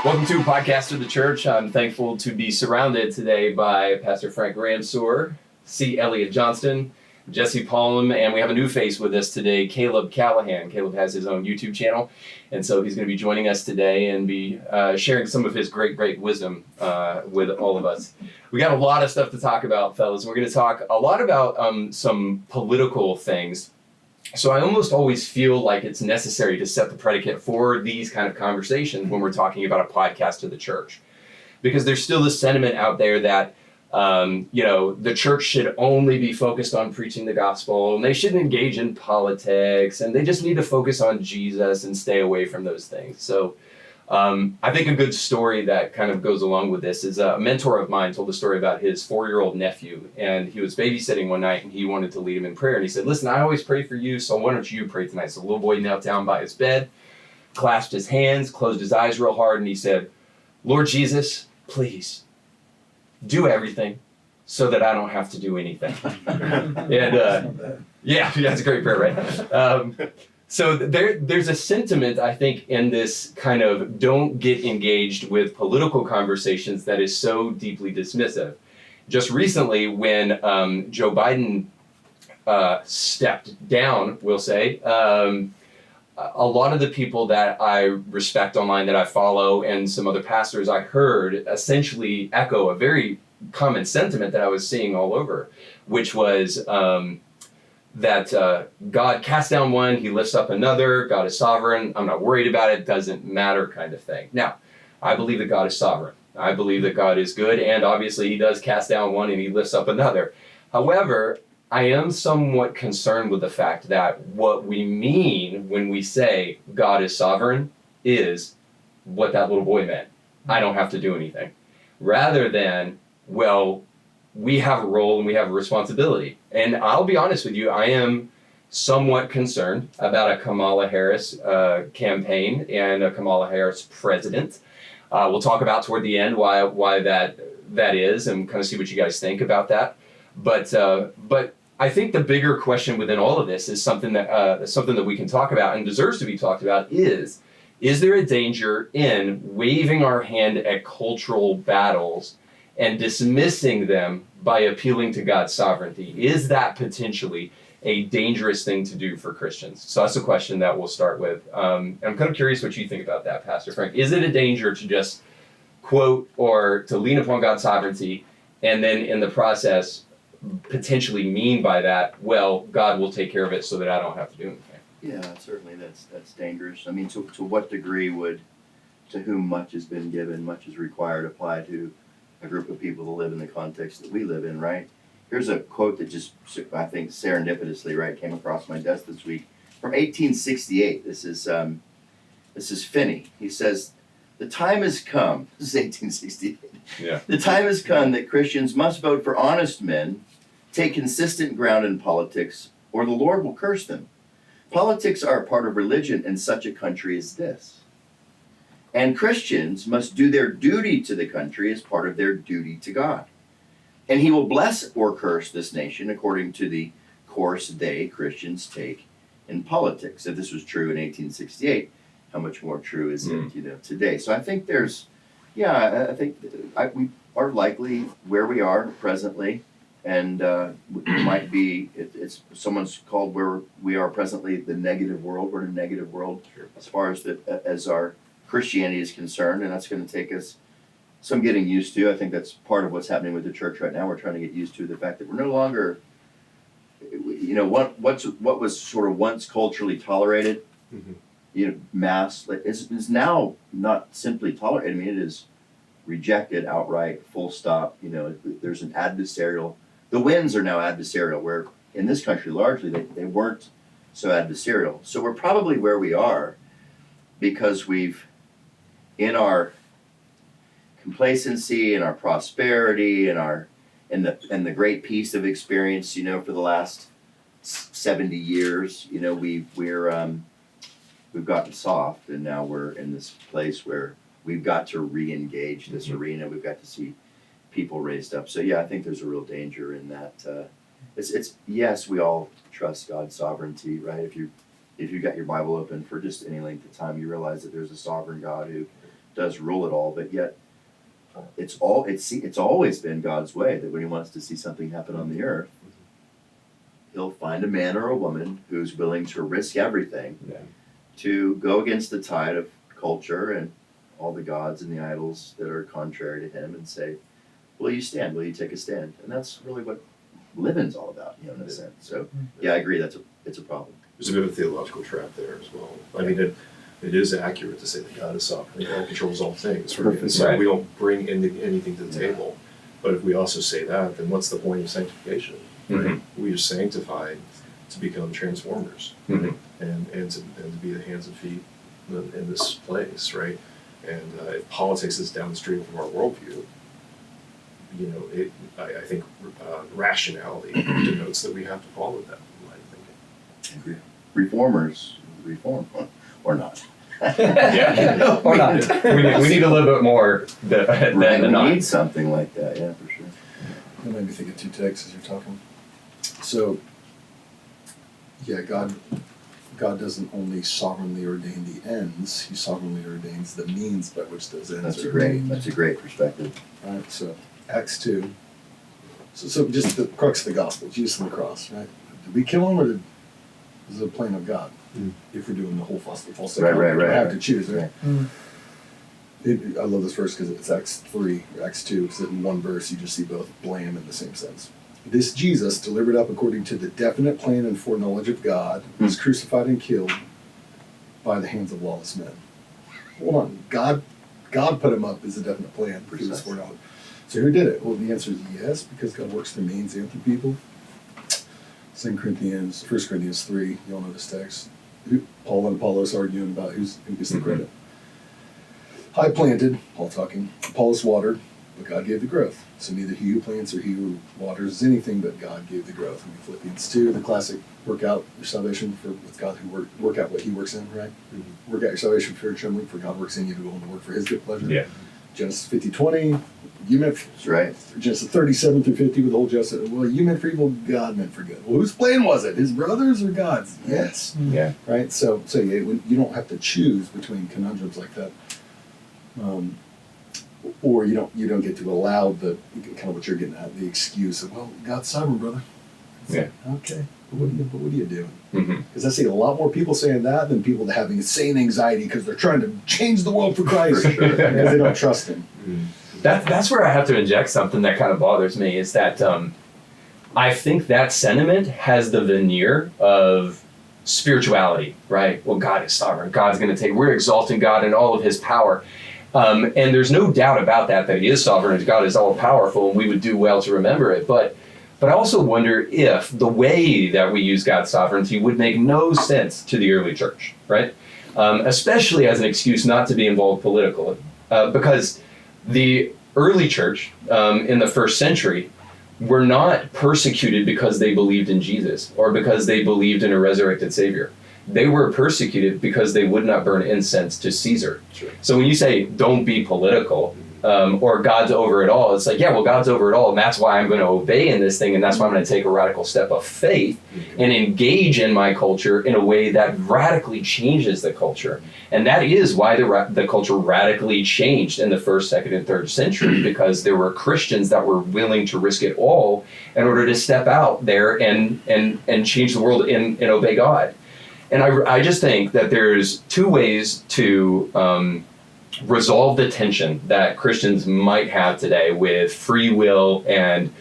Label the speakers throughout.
Speaker 1: Welcome to a podcast of the church. I'm thankful to be surrounded today by Pastor Frank Ramsuer, C. Elliot Johnston, Jesse Pollom, and we have a new face with us today, Caleb Callahan. Caleb has his own YouTube channel, and so he's going to be joining us today and be sharing some of his great wisdom with all of us. We got a lot of stuff to talk about, fellas. We're going to talk a lot about some political things. So I almost always feel like it's necessary to set the predicate for these kind of conversations when we're talking about a podcast of the church. Because there's still this sentiment out there that, the church should only be focused on preaching the gospel, and they shouldn't engage in politics, and they just need to focus on Jesus and stay away from those things. So I think a good story that kind of goes along with this is a mentor of mine told a story about his 4-year-old nephew, and he was babysitting one night and he wanted to lead him in prayer, and he said, "Listen, I always pray for you, so why don't you pray tonight?" So the little boy knelt down by his bed, clasped his hands, closed his eyes real hard, and he said, "Lord Jesus, please do everything so that I don't have to do anything." And yeah, that's a great prayer, right? So there's a sentiment, I think, in this kind of don't get engaged with political conversations that is so deeply dismissive. Just recently, when Joe Biden stepped down, we'll say, a lot of the people that I respect online, that I follow, and some other pastors I heard essentially echo a very common sentiment that I was seeing all over, which was that God casts down one, he lifts up another, God is sovereign, I'm not worried about it, doesn't matter kind of thing. Now, I believe that God is sovereign. I believe that God is good, and obviously he does cast down one and he lifts up another. However, I am somewhat concerned with the fact that what we mean when we say God is sovereign is what that little boy meant. I don't have to do anything. Rather than, well, we have a role and we have a responsibility. And I'll be honest with you, I am somewhat concerned about a Kamala Harris campaign and a Kamala Harris president. We'll talk about toward the end why that is, and kind of see what you guys think about that. But I think the bigger question within all of this is something that we can talk about and deserves to be talked about is there a danger in waving our hand at cultural battles and dismissing them by appealing to God's sovereignty? Is that potentially a dangerous thing to do for Christians? So that's a question that we'll start with. I'm kind of curious what you think about that, Pastor Frank. Is it a danger to just quote or to lean upon God's sovereignty and then in the process potentially mean by that, well, God will take care of it so that I don't have to do anything?
Speaker 2: Yeah, certainly that's dangerous. I mean, to what degree would, to whom much has been given, much is required, apply to a group of people that live in the context that we live in, right? Here's a quote that just, I think, serendipitously, right, came across my desk this week from 1868. This is Finney. He says, "The time has come," this is 1868,
Speaker 1: yeah.
Speaker 2: "The time has come that Christians must vote for honest men, take consistent ground in politics, or the Lord will curse them. Politics are a part of religion in such a country as this. And Christians must do their duty to the country as part of their duty to God. And he will bless or curse this nation according to the course they, Christians, take in politics." If this was true in 1868, how much more true is it today? So I think we are likely where we are presently, and it might be, it's someone's called where we are presently the negative world. We're in a negative world as far as our Christianity is concerned, and that's going to take us some getting used to. I think that's part of what's happening with the church right now. We're trying to get used to the fact that we're no longer, what was sort of once culturally tolerated, mass is now not simply tolerated. I mean, it is rejected outright, full stop. There's an adversarial. The winds are now adversarial, where in this country largely they weren't so adversarial. So we're probably where we are because we've, in our complacency, in our prosperity, in the great peace of experience, for the last 70 years, we've gotten soft, and now we're in this place where we've got to re-engage this arena. We've got to see people raised up. So yeah, I think there's a real danger in that. It's yes, we all trust God's sovereignty, right? If you got your Bible open for just any length of time, you realize that there's a sovereign God who does rule it all, but yet it's always been God's way that when he wants to see something happen on the earth, he'll find a man or a woman who's willing to risk everything to go against the tide of culture and all the gods and the idols that are contrary to him and say, will you stand? Will you take a stand? And that's really what living's all about, in a sense. So, I agree. It's a problem.
Speaker 3: There's a bit of a theological trap there as well. I mean, it is accurate to say that God is sovereign. God controls all things. Right? And so we don't bring anything to the table. But if we also say that, then what's the point of sanctification? Right? We are sanctified to become transformers and to be the hands and feet in this place, right? And if politics is downstream from our worldview, I think rationality denotes that we have to follow that line of thinking.
Speaker 2: Reformers reform or not.
Speaker 1: Or not. We need a little bit more than the not.
Speaker 2: We need something like that, for sure.
Speaker 4: That made me think of two texts as you're talking. So, God doesn't only sovereignly ordain the ends; He sovereignly ordains the means by which those ends are attained.
Speaker 2: That's a great perspective.
Speaker 4: Right. So, Acts 2. So just the crux of the gospel, Jesus on the cross, right? Did we kill him, or is it a plan of God? If we're doing the whole false account, we don't have to choose, right? I love this verse because it's Acts 3 or Acts 2, because in one verse you just see both blam in the same sense. This Jesus, delivered up according to the definite plan and foreknowledge of God, was crucified and killed by the hands of lawless men. Hold on, God put him up as a definite plan for his foreknowledge. So who did it? Well, the answer is yes, because God works through means and through people. 1 Corinthians 3, you all know this text. Paul and Apollos arguing about who gets the credit. I planted, Paul talking, Apollos watered, but God gave the growth. So neither he who plants or he who waters is anything, but God gave the growth. I mean, Philippians 2, the classic work out your salvation with God, who work out what he works in, right? Work out your salvation for fear and trembling, for God works in you to will and to work for his good pleasure.
Speaker 1: Yeah.
Speaker 4: Genesis 50:20, you meant for,
Speaker 2: that's right.
Speaker 4: Genesis 37 through 50 with the whole justice. Well, you meant for evil, God meant for good. Well, whose plan was it? His brothers or God's? Yes.
Speaker 1: Yeah.
Speaker 4: Right. So you don't have to choose between conundrums like that, or you don't get to allow the kind of what you're getting at, the excuse of, well, God's sovereign, brother. It's like, okay, but what are you doing? Because I see a lot more people saying that than people having insane anxiety because they're trying to change the world for Christ because they don't trust him.
Speaker 1: That's where I have to inject something that kind of bothers me, is that I think that sentiment has the veneer of spirituality, right? Well, God is sovereign. God's going to we're exalting God in all of his power. And there's no doubt about that he is sovereign and God is all powerful, and we would do well to remember it. But I also wonder if the way that we use God's sovereignty would make no sense to the early church, right? Especially as an excuse not to be involved politically. Because the early church in the first century were not persecuted because they believed in Jesus or because they believed in a resurrected Savior. They were persecuted because they would not burn incense to Caesar. Sure. So when you say don't be political, or God's over it all, it's like, yeah, well, God's over it all, and that's why I'm going to obey in this thing, and that's why I'm going to take a radical step of faith and engage in my culture in a way that radically changes the culture. And that is why the culture radically changed in the first, second, and third century, because there were Christians that were willing to risk it all in order to step out there and change the world and obey God. And I just think that there's two ways to resolve the tension that Christians might have today with free will and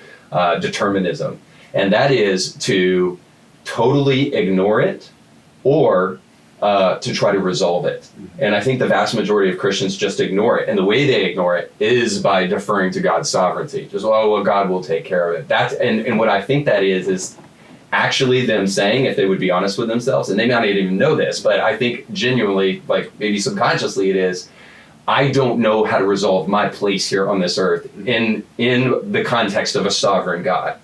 Speaker 1: determinism. And that is to totally ignore it or to try to resolve it. And I think the vast majority of Christians just ignore it. And the way they ignore it is by deferring to God's sovereignty. Just, oh, well, God will take care of it. And what I think that is actually them saying, if they would be honest with themselves, and they might not even know this, but I think genuinely, like maybe subconsciously it is, I don't know how to resolve my place here on this earth in the context of a sovereign God.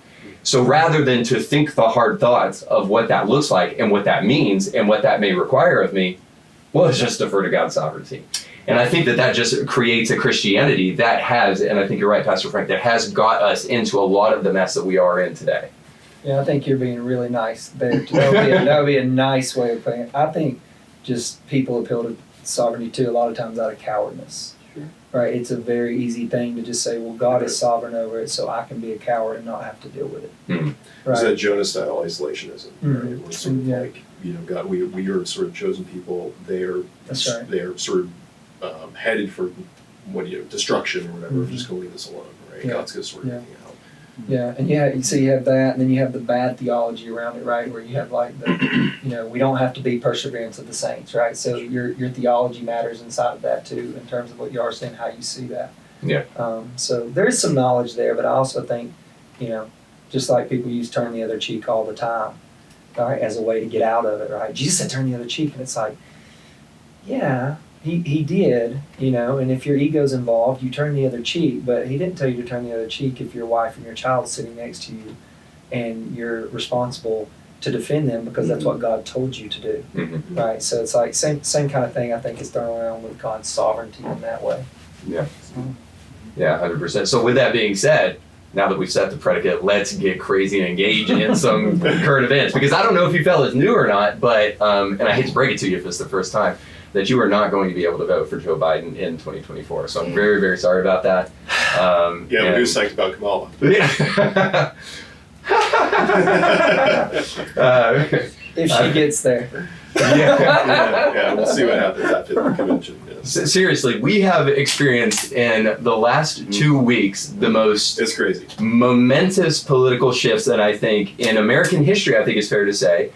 Speaker 1: So rather than to think the hard thoughts of what that looks like and what that means and what that may require of me, well, let's just defer to God's sovereignty. And I think that just creates a Christianity that has, and I think you're right, Pastor Frank, that has got us into a lot of the mess that we are in today.
Speaker 5: Yeah, I think you're being really nice there. That would be a nice way of putting it. I think just people appeal to sovereignty too a lot of times out of cowardness. right? It's a very easy thing to just say, well, God is sovereign over it, so I can be a coward and not have to deal with it.
Speaker 1: Mhm.
Speaker 3: It's
Speaker 5: Right?
Speaker 3: that Jonah-style isolationism, right?
Speaker 5: Mhm.
Speaker 3: Where it's sort of
Speaker 5: Yeah.
Speaker 3: like, God, we are sort of chosen people. They are sort of headed for destruction or whatever.
Speaker 5: Mhm.
Speaker 3: Just go leave us alone, right?
Speaker 5: Yeah.
Speaker 3: God's gonna sort
Speaker 5: Yeah.
Speaker 3: everything out.
Speaker 5: Yeah, and you have that, and then you have the bad theology around it, right? Where you have like the, we don't have to be perseverance of the saints, right? So your theology matters inside of that too, in terms of what you are saying, how you see that.
Speaker 1: Yeah.
Speaker 5: So there is some knowledge there, but I also think, just like people use turn the other cheek all the time, right, as a way to get out of it, right? Jesus said turn the other cheek, and it's like, yeah. He did, and if your ego's involved, you turn the other cheek, but he didn't tell you to turn the other cheek if your wife and your child is sitting next to you and you're responsible to defend them because that's what God told you to do,
Speaker 1: Mhm.
Speaker 5: right? So it's like same kind of thing I think is thrown around with God's sovereignty in that way.
Speaker 1: Yeah. Yeah, 100%. So with that being said, now that we've set the predicate, let's get crazy and engage in some current events. Because I don't know if you fellas knew or not, but, and I hate to break it to you if it's the first time, that you are not going to be able to vote for Joe Biden in 2024. So I'm very, very sorry about that.
Speaker 3: Yeah, but who's psyched about Kamala?
Speaker 1: Yeah.
Speaker 5: If she gets there.
Speaker 3: Yeah, we'll see what happens after the convention. Yes.
Speaker 1: Seriously, we have experienced in the last 2 weeks the most
Speaker 3: It's crazy.
Speaker 1: momentous political shifts that I think in American history, I think is fair to say,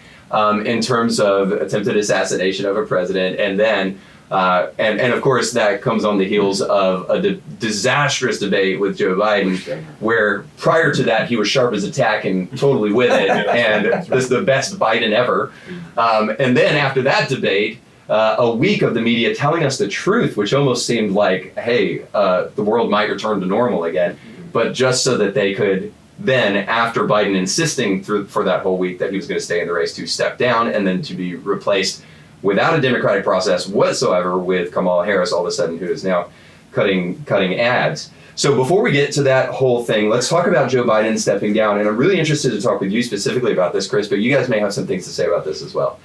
Speaker 1: in terms of attempted assassination of a president, and then, and of course that comes on the heels of a disastrous debate with Joe Biden, where prior to that he was sharp as a tack and totally with it, and this is the best Biden ever. And then after that debate, a week of the media telling us the truth, which almost seemed like, hey, the world might return to normal again, but just so that they could then, after Biden insisting for that whole week that he was going to stay in the race, to step down and then to be replaced without a democratic process whatsoever with Kamala Harris, all of a sudden, who is now cutting ads. So before we get to that whole thing, let's talk about Joe Biden stepping down. And I'm really interested to talk with you specifically about this, Chris, but you guys may have some things to say about this as well.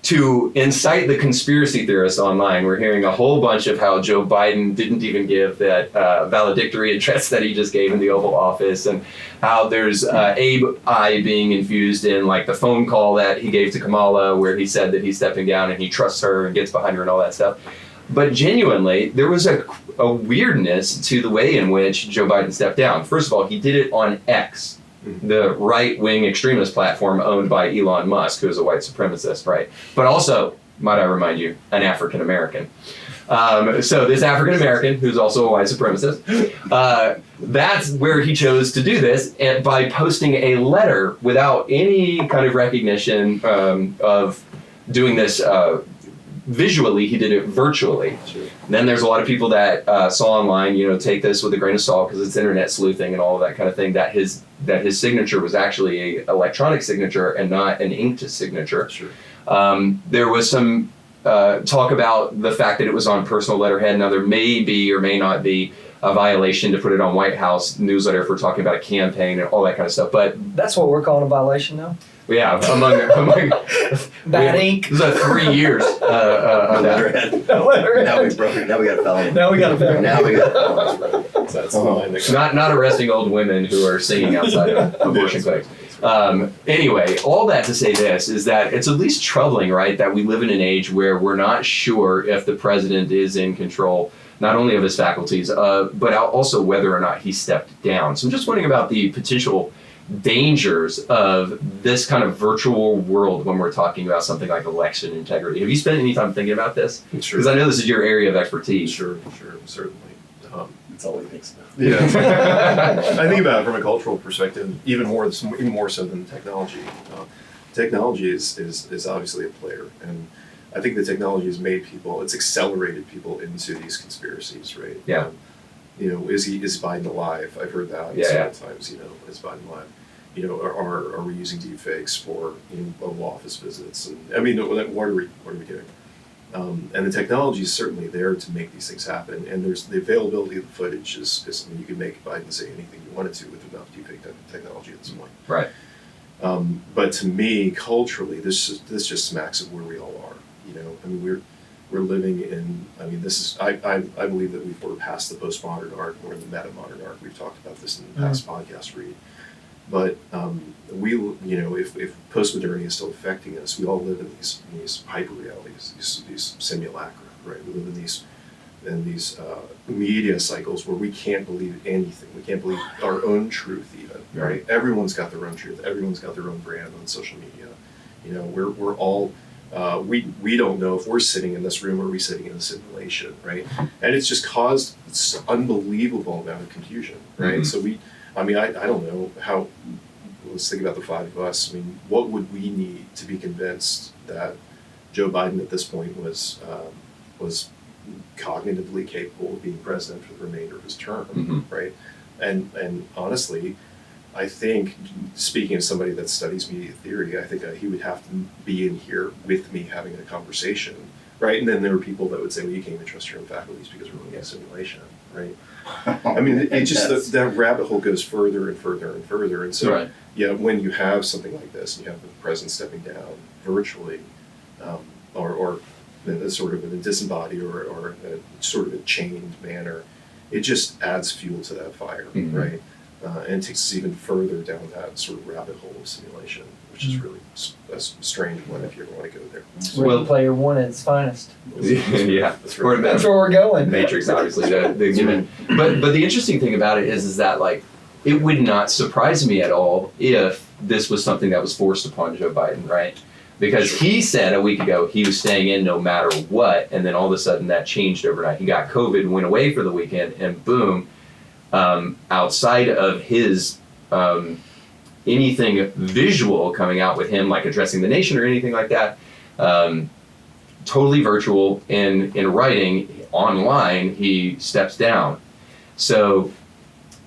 Speaker 1: To incite the conspiracy theorists online, we're hearing a whole bunch of how Joe Biden didn't even give that valedictory address that he just gave in the Oval Office, and how there's AI being infused in like the phone call that he gave to Kamala where he said that he's stepping down and he trusts her and gets behind her and all that stuff. But genuinely, there was a weirdness to the way in which Joe Biden stepped down. First of all, he did it on X, the right-wing extremist platform owned by Elon Musk, who is a white supremacist, right? But also, might I remind you, an African-American. So this African-American, who's also a white supremacist, that's where he chose to do this, and by posting a letter without any kind of recognition of doing this visually. He did it virtually.
Speaker 3: Sure.
Speaker 1: Then there's a lot of people that saw online, take this with a grain of salt because it's internet sleuthing and all of that kind of thing, that his signature was actually a electronic signature and not an inked signature.
Speaker 3: Sure.
Speaker 1: There was some talk about the fact that it was on personal letterhead. Now there may be or may not be a violation to put it on White House newsletter if we're talking about a campaign and all that kind of stuff. But
Speaker 5: That's what we're calling a violation now.
Speaker 1: yeah, among
Speaker 5: Bad ink.
Speaker 1: This is 3 years of that.
Speaker 2: Letterhead. Now we broke it. Now we got a felony.
Speaker 5: Now we got a felony.
Speaker 2: Now we got a felony.
Speaker 3: That's the line that got
Speaker 1: Not arresting old women who are singing outside of abortion clinics. Anyway, all that to say this is that it's at least troubling, right, that we live in an age where we're not sure if the president is in control, not only of his faculties, but also whether or not he stepped down. So I'm just wondering about the potential dangers of this kind of virtual world when we're talking about something like election integrity. Have you spent any time thinking about this?
Speaker 3: Sure.
Speaker 1: Because I know this is your area of expertise.
Speaker 3: Sure, certainly.
Speaker 4: That's all he thinks about.
Speaker 3: Yeah, I think about it from a cultural perspective, even more so than technology. Technology is obviously a player, and I think the technology has made people, it's accelerated people into these conspiracies, right?
Speaker 1: Yeah.
Speaker 3: Is Biden alive? I've heard that several times. Is Biden alive? Are we using deepfakes for Oval Office visits? And I mean, what are we doing? And the technology is certainly there to make these things happen. And there's the availability of the footage is you can make Biden say anything you wanted to with enough deepfake technology at this point.
Speaker 1: Right.
Speaker 3: But to me, culturally, this just smacks of where we all are. I mean, we're living in, I mean, this is, I believe that we're past the postmodern arc, we're in the meta-modern arc. We've talked about this in the past podcast, Reed. But if postmodernity is still affecting us, we all live in these hyper realities, these simulacra, right? We live in these media cycles where we can't believe anything. We can't believe our own truth even, right? Everyone's got their own truth. Everyone's got their own brand on social media. We're all we don't know if we're sitting in this room or we're sitting in a simulation, right? And it's just caused this unbelievable amount of confusion, right? So I don't know how, let's think about the five of us. I mean, what would we need to be convinced that Joe Biden at this point was cognitively capable of being president for the remainder of his term, right? And honestly, I think, speaking as somebody that studies media theory, I think he would have to be in here with me having a conversation, right? And then there were people that would say, well, you can't even trust your own faculties because we're running a simulation, right? I mean, it just, that rabbit hole goes further and further and further. And so, when you have something like this, and you have the president stepping down virtually, or in a sort of in a disembodied or a sort of a chained manner, it just adds fuel to that fire, right? And takes us even further down that sort of rabbit hole of simulation, which is really a strange one if you ever want to go there.
Speaker 5: Ready Player One at its finest.
Speaker 1: Yeah,
Speaker 3: that's right.
Speaker 5: That's where we're going.
Speaker 1: Matrix, obviously, the given. But the interesting thing about it is that, like, it would not surprise me at all if this was something that was forced upon Joe Biden, right? Because he said a week ago he was staying in no matter what, and then all of a sudden that changed overnight. He got COVID, went away for the weekend, and boom, outside of his anything visual coming out with him, like addressing the nation or anything like that, totally virtual. In writing online, he steps down. So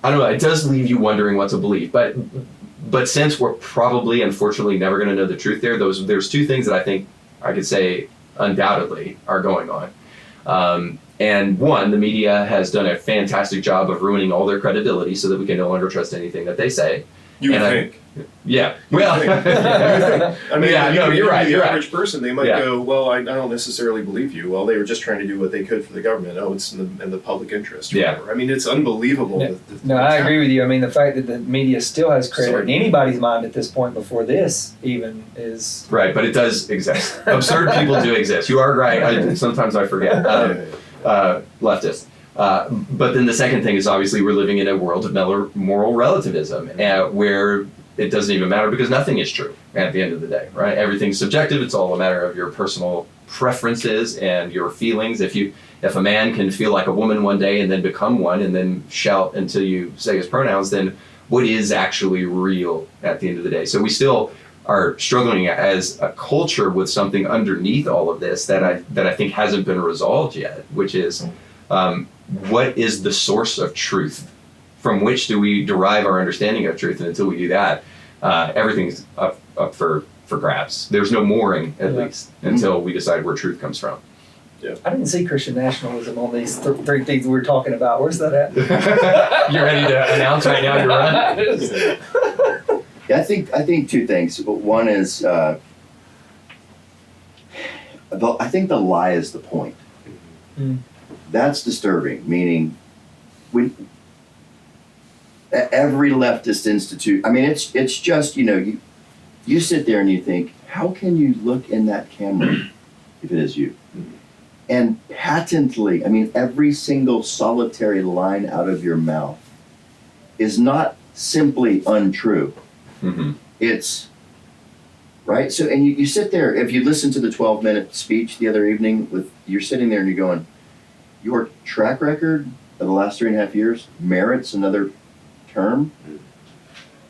Speaker 1: I don't know. It does leave you wondering what to believe, but since we're probably, unfortunately, never going to know the truth there's two things that I think I could say undoubtedly are going on. And one, the media has done a fantastic job of ruining all their credibility so that we can no longer trust anything that they say.
Speaker 3: You think.
Speaker 1: Yeah. Well,
Speaker 3: I mean,
Speaker 1: you're right.
Speaker 3: The average person, they might go, well, I don't necessarily believe you. Well, they were just trying to do what they could for the government. Oh, it's in the public interest. Or whatever. I mean, it's unbelievable.
Speaker 5: No, I agree with you. I mean, the fact that the media still has credit in anybody's mind at this point before this even is...
Speaker 1: Right, but it does exist. Absurd people do exist. You are right. Sometimes I forget. Leftists. But then the second thing is, obviously, we're living in a world of moral relativism where it doesn't even matter because nothing is true at the end of the day, right? Everything's subjective. It's all a matter of your personal preferences and your feelings. If a man can feel like a woman one day and then become one and then shout until you say his pronouns, then what is actually real at the end of the day? So we still are struggling as a culture with something underneath all of this that I think hasn't been resolved yet, which is what is the source of truth? From which do we derive our understanding of truth? And until we do that, everything's up for grabs. There's no mooring, at least, until we decide where truth comes from.
Speaker 3: Yeah.
Speaker 5: I didn't see Christian nationalism on these three things we're talking about. Where's that at?
Speaker 1: You're ready to announce right now you're running?
Speaker 2: Yeah, I think two things. One is, I think the lie is the point. That's disturbing, meaning when every leftist institute, I mean, it's just, you sit there and you think, how can you look in that camera if it is you? And patently, I mean, every single solitary line out of your mouth is not simply untrue. It's, right? So, and you sit there, if you listen to the 12-minute speech the other evening, you're sitting there and you're going, your track record of the last 3.5 years merits another term?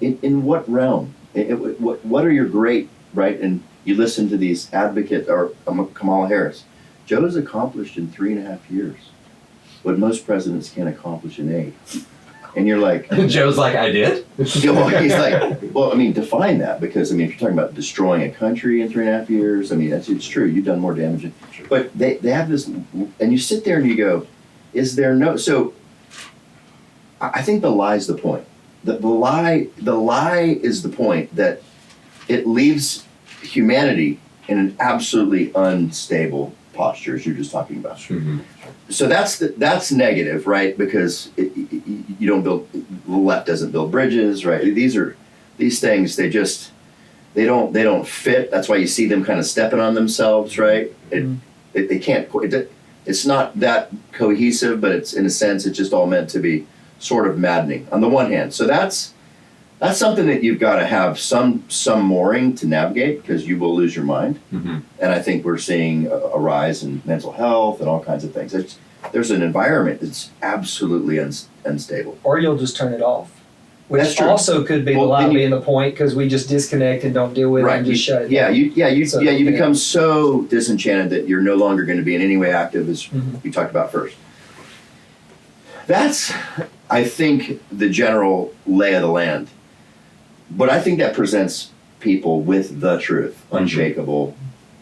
Speaker 2: In what realm? What are your great, right? And you listen to these advocates, or Kamala Harris. Joe's accomplished in 3.5 years what most presidents can't accomplish in 8. And you're like...
Speaker 1: Joe's like, I did?
Speaker 2: He's like, well, I mean, define that, because, I mean, if you're talking about destroying a country in 3.5 years, I mean, it's true, you've done more damage. But they have this, and you sit there and you go, is there no... So, I think the lie's the point. The lie is the point that it leaves humanity in an absolutely unstable posture, as you're just talking about.
Speaker 1: Mhm.
Speaker 2: So that's negative, right? Because you don't build, the left doesn't build bridges, right? These things, they don't fit. That's why you see them kind of stepping on themselves, right? They can't. It's not that cohesive, but it's, in a sense, it's just all meant to be sort of maddening on the one hand. So that's something that you've got to have some mooring to navigate, because you will lose your mind.
Speaker 1: Mm-hmm.
Speaker 2: And I think we're seeing a rise in mental health and all kinds of things. There's an environment that's absolutely unstable.
Speaker 5: Or you'll just turn it off.
Speaker 2: That's
Speaker 5: Which
Speaker 2: true.
Speaker 5: also could be
Speaker 2: Well,
Speaker 5: the lie
Speaker 2: then you-
Speaker 5: being the point, because we just disconnect and don't deal with it and just shut it down.
Speaker 2: You become so disenchanted that you're no longer going to be in any way active, as
Speaker 5: Mhm.
Speaker 2: we talked about first. That's, I think, the general lay of the land. But I think that presents people with the truth, unshakable,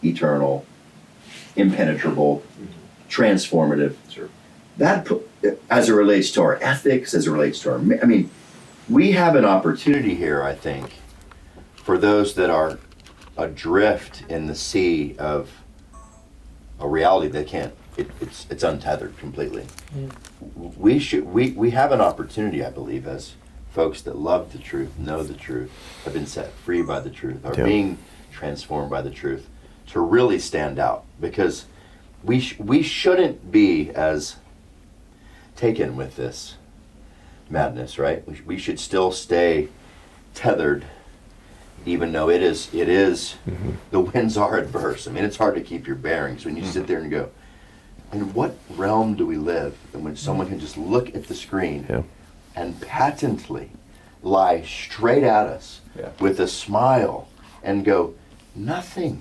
Speaker 2: eternal, impenetrable, transformative.
Speaker 3: Sure.
Speaker 2: That, as it relates to our ethics, as it relates to we have an opportunity here, I think, for those that are adrift in the sea of a reality they can't, it's untethered completely. We have an opportunity, I believe, as folks that love the truth, know the truth, have been set free by the truth, are being transformed by the truth, to really stand out, because we shouldn't be as taken with this madness, right? We should still stay tethered, even though it is the winds are adverse. I mean, it's hard to keep your bearings when you sit there and go, in what realm do we live? And when someone can just look at the screen and patently lie straight at us with a smile and go, nothing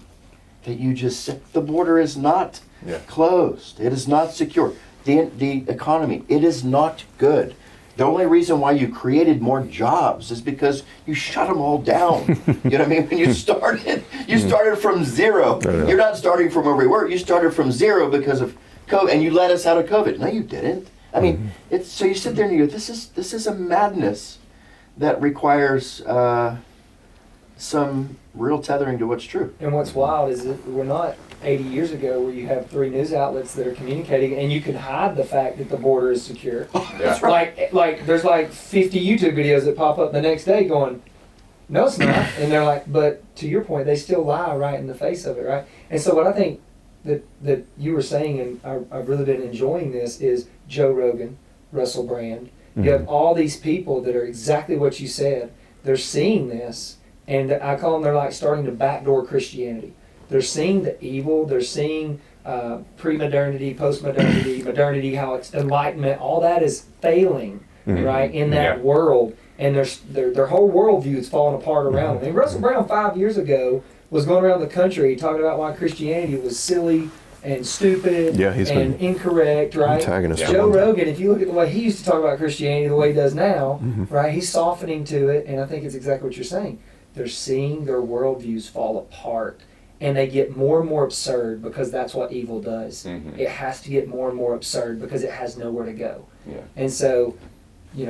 Speaker 2: that you just said. The border is not closed. It is not secure. The economy, it is not good. The only reason why you created more jobs is because you shut them all down. You know what I mean? When you started from zero. You're not starting from where we were. You started from zero because of COVID, and you let us out of COVID. No, you didn't. I mean, it's so you sit there and you go, this is a madness that requires some real tethering to what's true.
Speaker 5: And what's wild is that we're not 80 years ago where you have 3 news outlets that are communicating and you can hide the fact that the border is secure.
Speaker 2: That's right.
Speaker 5: Like there's like 50 YouTube videos that pop up the next day going, no it's not. And they're like, but to your point, they still lie right in the face of it, right? And so what I think that you were saying, and I've really been enjoying this, is Joe Rogan, Russell Brand. You have all these people that are exactly what you said. They're seeing this, and I call them, they're like starting to backdoor Christianity. They're seeing the evil, they're seeing pre-modernity, post-modernity, modernity, how it's enlightenment, all that is failing, right, in that world. And their whole worldview is falling apart around them. And Russell Brand 5 years ago was going around the country talking about why Christianity was silly and stupid and incorrect, right?
Speaker 6: Antagonist.
Speaker 5: Joe Rogan, if you look at the way he used to talk about Christianity, the way he does now, right, he's softening to it, and I think it's exactly what you're saying. They're seeing their worldviews fall apart, and they get more and more absurd because that's what evil does. It has to get more and more absurd because it has nowhere to go. And so, we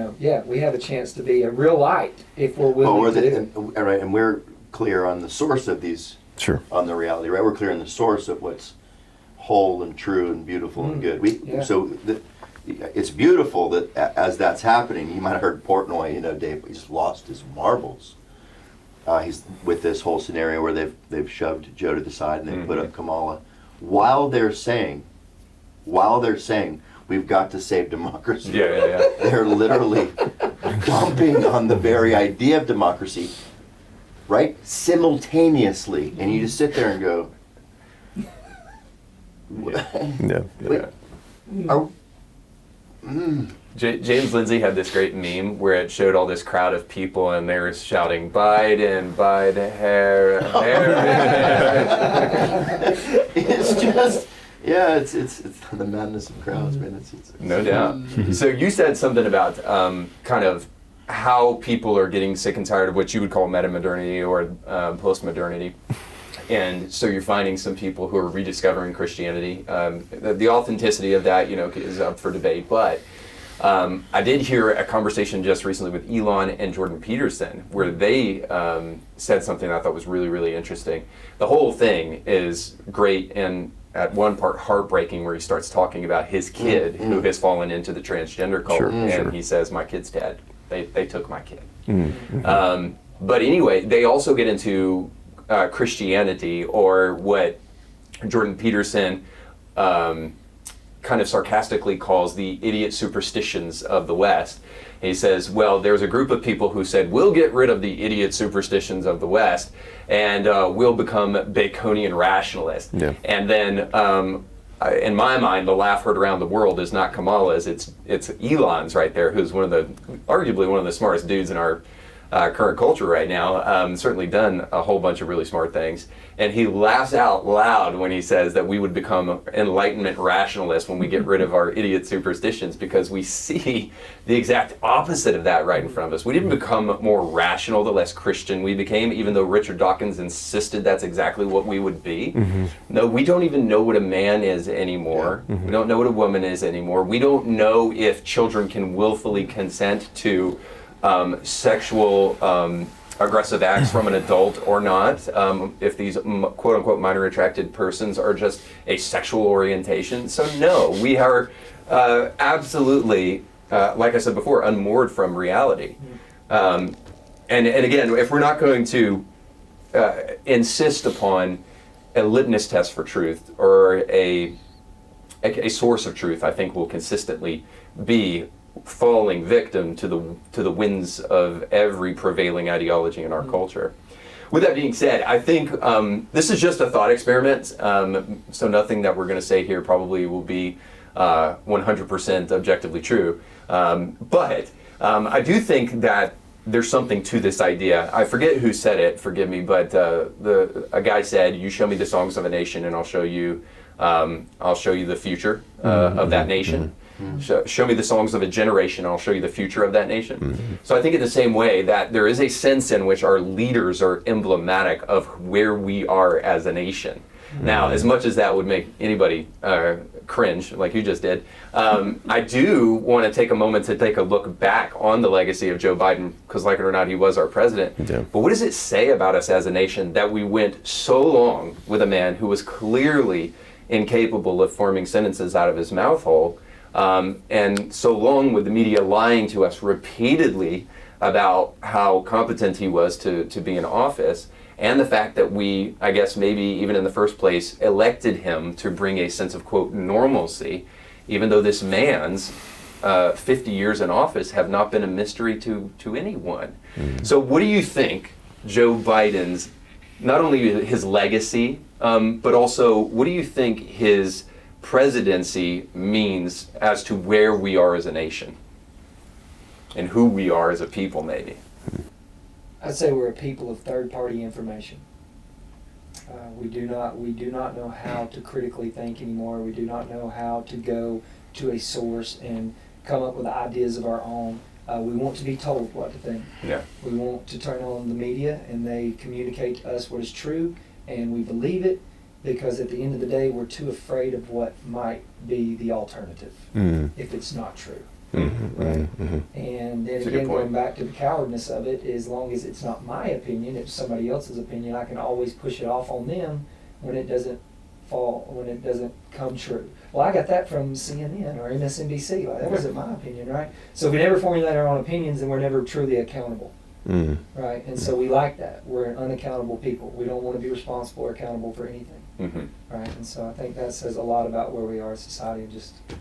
Speaker 5: have a chance to be a real light if we're willing to do it.
Speaker 2: And we're clear on the source of these, on the reality, right? We're clear on the source of what's whole and true and beautiful and good. It's beautiful that as that's happening, you might have heard Portnoy, Dave, he just lost his marbles. He's with this whole scenario where they've shoved Joe to the side and they put up Kamala, while they're saying we've got to save democracy. They're literally dumping on the very idea of democracy, right? Simultaneously, and you just sit there and go,
Speaker 1: James Lindsay had this great meme where it showed all this crowd of people and they were shouting, Biden, Biden, Harris.
Speaker 2: It's just, it's the madness of crowds, man. It's
Speaker 1: no doubt. So you said something about kind of how people are getting sick and tired of what you would call meta-modernity or post-modernity. And so you're finding some people who are rediscovering Christianity. The authenticity of that, is up for debate. But I did hear a conversation just recently with Elon and Jordan Peterson where they said something I thought was really, really interesting. The whole thing is great, and at one part heartbreaking where he starts talking about his kid who has fallen into the transgender cult, and he says, "My kid's dead. They took my kid." But anyway, they also get into Christianity, or what Jordan Peterson kind of sarcastically calls the idiot superstitions of the West. He says, well, there's a group of people who said, we'll get rid of the idiot superstitions of the West, and we'll become Baconian rationalists. Yeah. And then, in my mind, the laugh heard around the world is not Kamala's, it's Elon's right there, who's arguably one of the smartest dudes in our current culture right now, certainly done a whole bunch of really smart things. And he laughs out loud when he says that we would become Enlightenment rationalists when we get rid of our idiot superstitions, because we see the exact opposite of that right in front of us. We didn't become more rational the less Christian we became, even though Richard Dawkins insisted that's exactly what we would be. No, we don't even know what a man is anymore. We don't know what a woman is anymore. We don't know if children can willfully consent to sexual aggressive acts from an adult or not, if these quote-unquote minor attracted persons are just a sexual orientation. So no, we are absolutely, like I said before, unmoored from reality. And again, if we're not going to insist upon a litmus test for truth, or a source of truth, I think will consistently be falling victim to the winds of every prevailing ideology in our culture. With that being said, I think this is just a thought experiment, so nothing that we're going to say here probably will be 100% objectively true. But I do think that there's something to this idea. I forget who said it, forgive me, but a guy said, "You show me the songs of a nation, and I'll show you the future of that nation." Show me the songs of a generation, and I'll show you the future of that nation. So I think in the same way that there is a sense in which our leaders are emblematic of where we are as a nation. Now, as much as that would make anybody cringe, like you just did, I do want to take a moment to take a look back on the legacy of Joe Biden, because like it or not, he was our president. But what does it say about us as a nation that we went so long with a man who was clearly incapable of forming sentences out of his mouth hole, and so long with the media lying to us repeatedly about how competent he was to be in office, and the fact that we, I guess maybe even in the first place, elected him to bring a sense of, quote, normalcy, even though this man's 50 years in office have not been a mystery to anyone. So what do you think Joe Biden's, not only his legacy, but also what do you think his presidency means as to where we are as a nation and who we are as a people, maybe?
Speaker 5: I'd say we're a people of third-party information. We do not know how to critically think anymore. We do not know how to go to a source and come up with ideas of our own. We want to be told what to think. Yeah. We want to turn on the media and they communicate to us what is true, and we believe it, because at the end of the day, we're too afraid of what might be the alternative if it's not true. Right? And then again, going back to the cowardness of it, as long as it's not my opinion, it's somebody else's opinion, I can always push it off on them when it doesn't come true. Well, I got that from CNN or MSNBC. Like, that wasn't my opinion, right? So if we never formulate our own opinions, then we're never truly accountable. Right? And so we like that. We're an unaccountable people. We don't want to be responsible or accountable for anything. Right? And so I think that says a lot about where we are as society.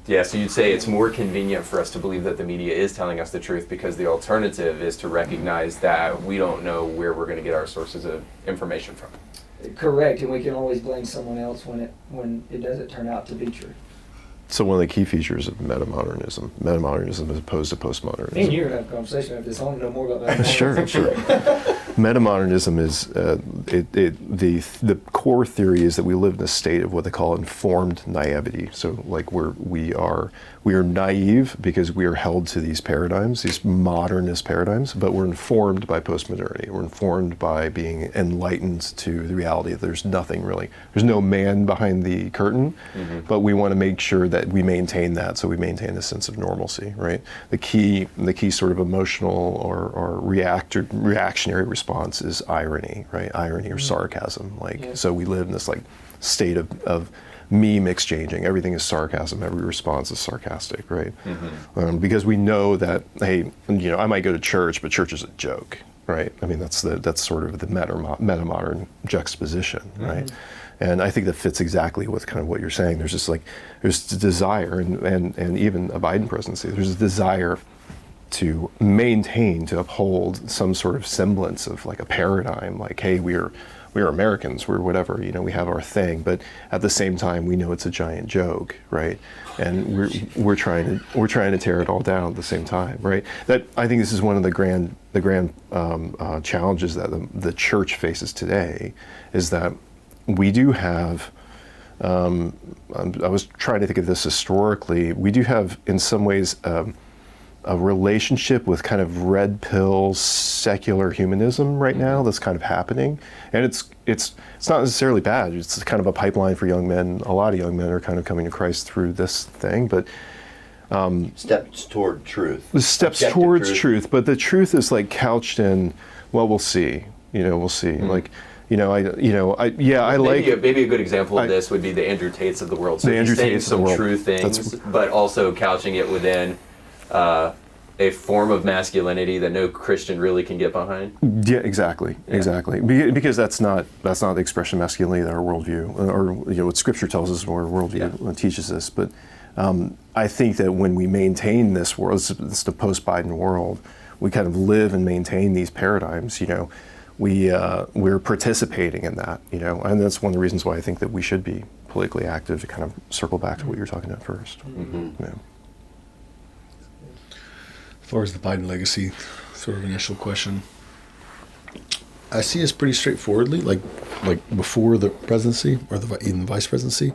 Speaker 1: Yeah, so you'd say it's more convenient for us to believe that the media is telling us the truth, because the alternative is to recognize that we don't know where we're going to get our sources of information from.
Speaker 5: Correct, and we can always blame someone else when it doesn't turn out to be true.
Speaker 6: So one of the key features of metamodernism as opposed to postmodernism.
Speaker 5: Me and you are going to have a conversation after this. I want to know more about metamodernism.
Speaker 6: Sure. Metamodernism is the core theory is that we live in a state of what they call informed naivety. So like we are naive because we are held to these paradigms, these modernist paradigms, but we're informed by postmodernity. We're informed by being enlightened to the reality that there's nothing really. There's no man behind the curtain, but we want to make sure that we maintain that, so we maintain a sense of normalcy, right? The key sort of emotional or reactionary response is irony, right? Irony or sarcasm, so we live in this like state of meme exchanging. Everything is sarcasm. Every response is sarcastic, right? Because we know that, hey, I might go to church, but church is a joke, right? I mean, that's sort of the meta-modern juxtaposition, right? And I think that fits exactly with kind of what you're saying. There's the desire, and even a Biden presidency, there's a desire to maintain, to uphold some sort of semblance of like a paradigm, like, hey, we're Americans, we're whatever, we have our thing, but at the same time, we know it's a giant joke, right? And we're trying to tear it all down at the same time, right? That I think this is one of the grand challenges that the church faces today, is that we do have. I was trying to think of this historically. We do have, in some ways, a relationship with kind of red pill secular humanism right now that's kind of happening, and it's not necessarily bad. It's kind of a pipeline for young men. A lot of young men are kind of coming to Christ through this thing, but
Speaker 2: steps toward truth.
Speaker 6: the steps
Speaker 2: Objective
Speaker 6: towards truth. But the truth is like couched in, well, we'll see. We'll see. Like. I like
Speaker 1: maybe a good example of this would be the Andrew Tates of the world. So
Speaker 6: the Andrew
Speaker 1: he's saying
Speaker 6: Tates of the
Speaker 1: some
Speaker 6: world.
Speaker 1: true things, but also couching it within a form of masculinity that no Christian really can get behind.
Speaker 6: Yeah, exactly. Because that's not the expression of masculinity that our worldview, or what Scripture tells us, or our worldview teaches us. But I think that when we maintain this world, it's the post-Biden world, we kind of live and maintain these paradigms. We're participating in that, and that's one of the reasons why I think that we should be politically active, to kind of circle back to what you were talking about first.
Speaker 4: As far as the Biden legacy, sort of initial question, I see us pretty straightforwardly, like before the presidency or even the vice presidency.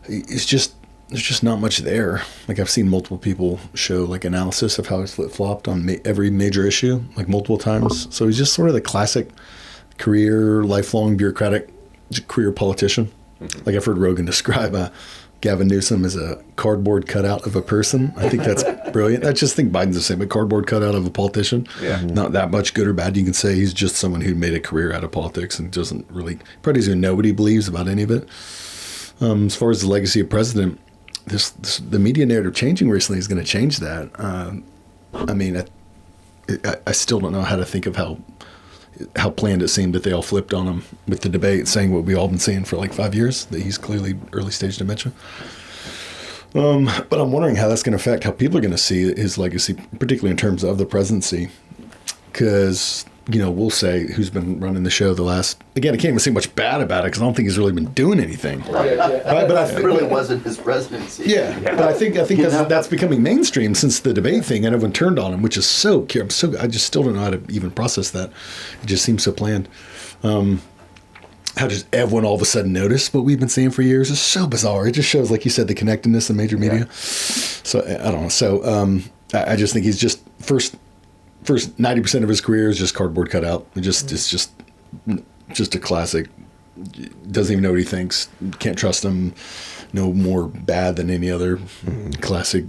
Speaker 4: There's just not much there. Like, I've seen multiple people show like analysis of how he's flip-flopped on every major issue, like multiple times. So he's just sort of the classic lifelong bureaucratic career politician. Like, I've heard Rogan describe Gavin Newsom as a cardboard cutout of a person. I think that's brilliant. I just think Biden's the same, a cardboard cutout of a politician.
Speaker 1: Yeah.
Speaker 4: Not that much good or bad. You can say he's just someone who made a career out of politics and doesn't really, probably doesn't know what he believes about any of it. As far as the legacy of president, the media narrative changing recently is going to change that. I mean, I still don't know how to think of how planned it seemed that they all flipped on him with the debate, saying what we all been saying for like 5 years, that he's clearly early stage dementia. But I'm wondering how that's going to affect how people are going to see his legacy, particularly in terms of the presidency, because we'll say who's been running the show the last. Again, I can't even say much bad about it because I don't think he's really been doing anything. Right? But I think
Speaker 2: It really wasn't his presidency.
Speaker 4: Yeah, but I think that's becoming mainstream since the debate thing, and everyone turned on him, which is so. I just still don't know how to even process that. It just seems so planned. How does everyone all of a sudden notice what we've been saying for years is so bizarre. It just shows, like you said, the connectedness of major media. So I don't know. So I just think he's just first 90% of his career is just cardboard cutout. It's just a classic. Doesn't even know what he thinks. Can't trust him. No more bad than any other classic,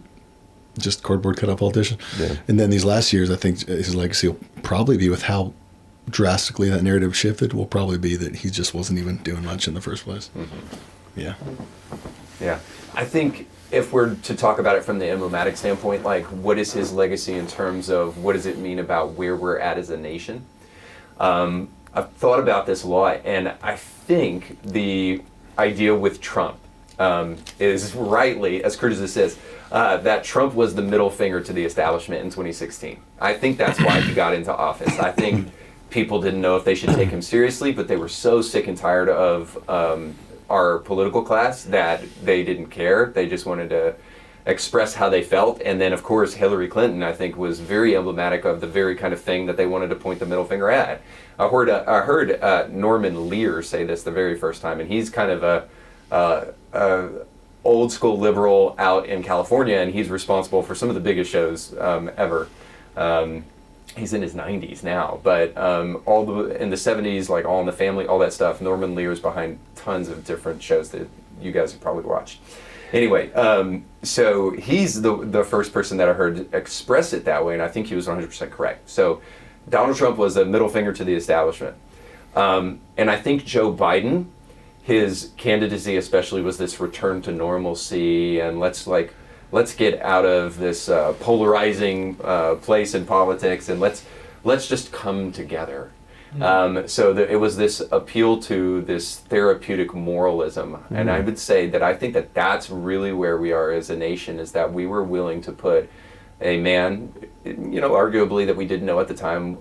Speaker 4: just cardboard cutout politician. Yeah. And then these last years, I think his legacy will probably be with how drastically that narrative shifted. Will probably be that he just wasn't even doing much in the first place. Yeah.
Speaker 1: I think if we're to talk about it from the emblematic standpoint, like, what is his legacy in terms of what does it mean about where we're at as a nation? I've thought about this a lot, and I think the idea with Trump is rightly, as crude as this is, that Trump was the middle finger to the establishment in 2016. I think that's why he got into office. I think people didn't know if they should take him seriously, but they were so sick and tired of our political class that they didn't care. They just wanted to express how they felt. And then, of course, Hillary Clinton, I think, was very emblematic of the very kind of thing that they wanted to point the middle finger at. I heard Norman Lear say this the very first time, and he's kind of a old school liberal out in California, and he's responsible for some of the biggest shows ever. He's in his 90s now, but in the 70s, like All in the Family, all that stuff, Norman Lear's behind tons of different shows that you guys have probably watched. Anyway, so he's the first person that I heard express it that way, and I think he was 100% correct. So Donald Trump was a middle finger to the establishment. And I think Joe Biden his candidacy especially was this return to normalcy, and let's get out of this polarizing place in politics, and let's just come together. So it was this appeal to this therapeutic moralism, and I would say that I think that that's really where we are as a nation, is that we were willing to put a man, arguably that we didn't know at the time,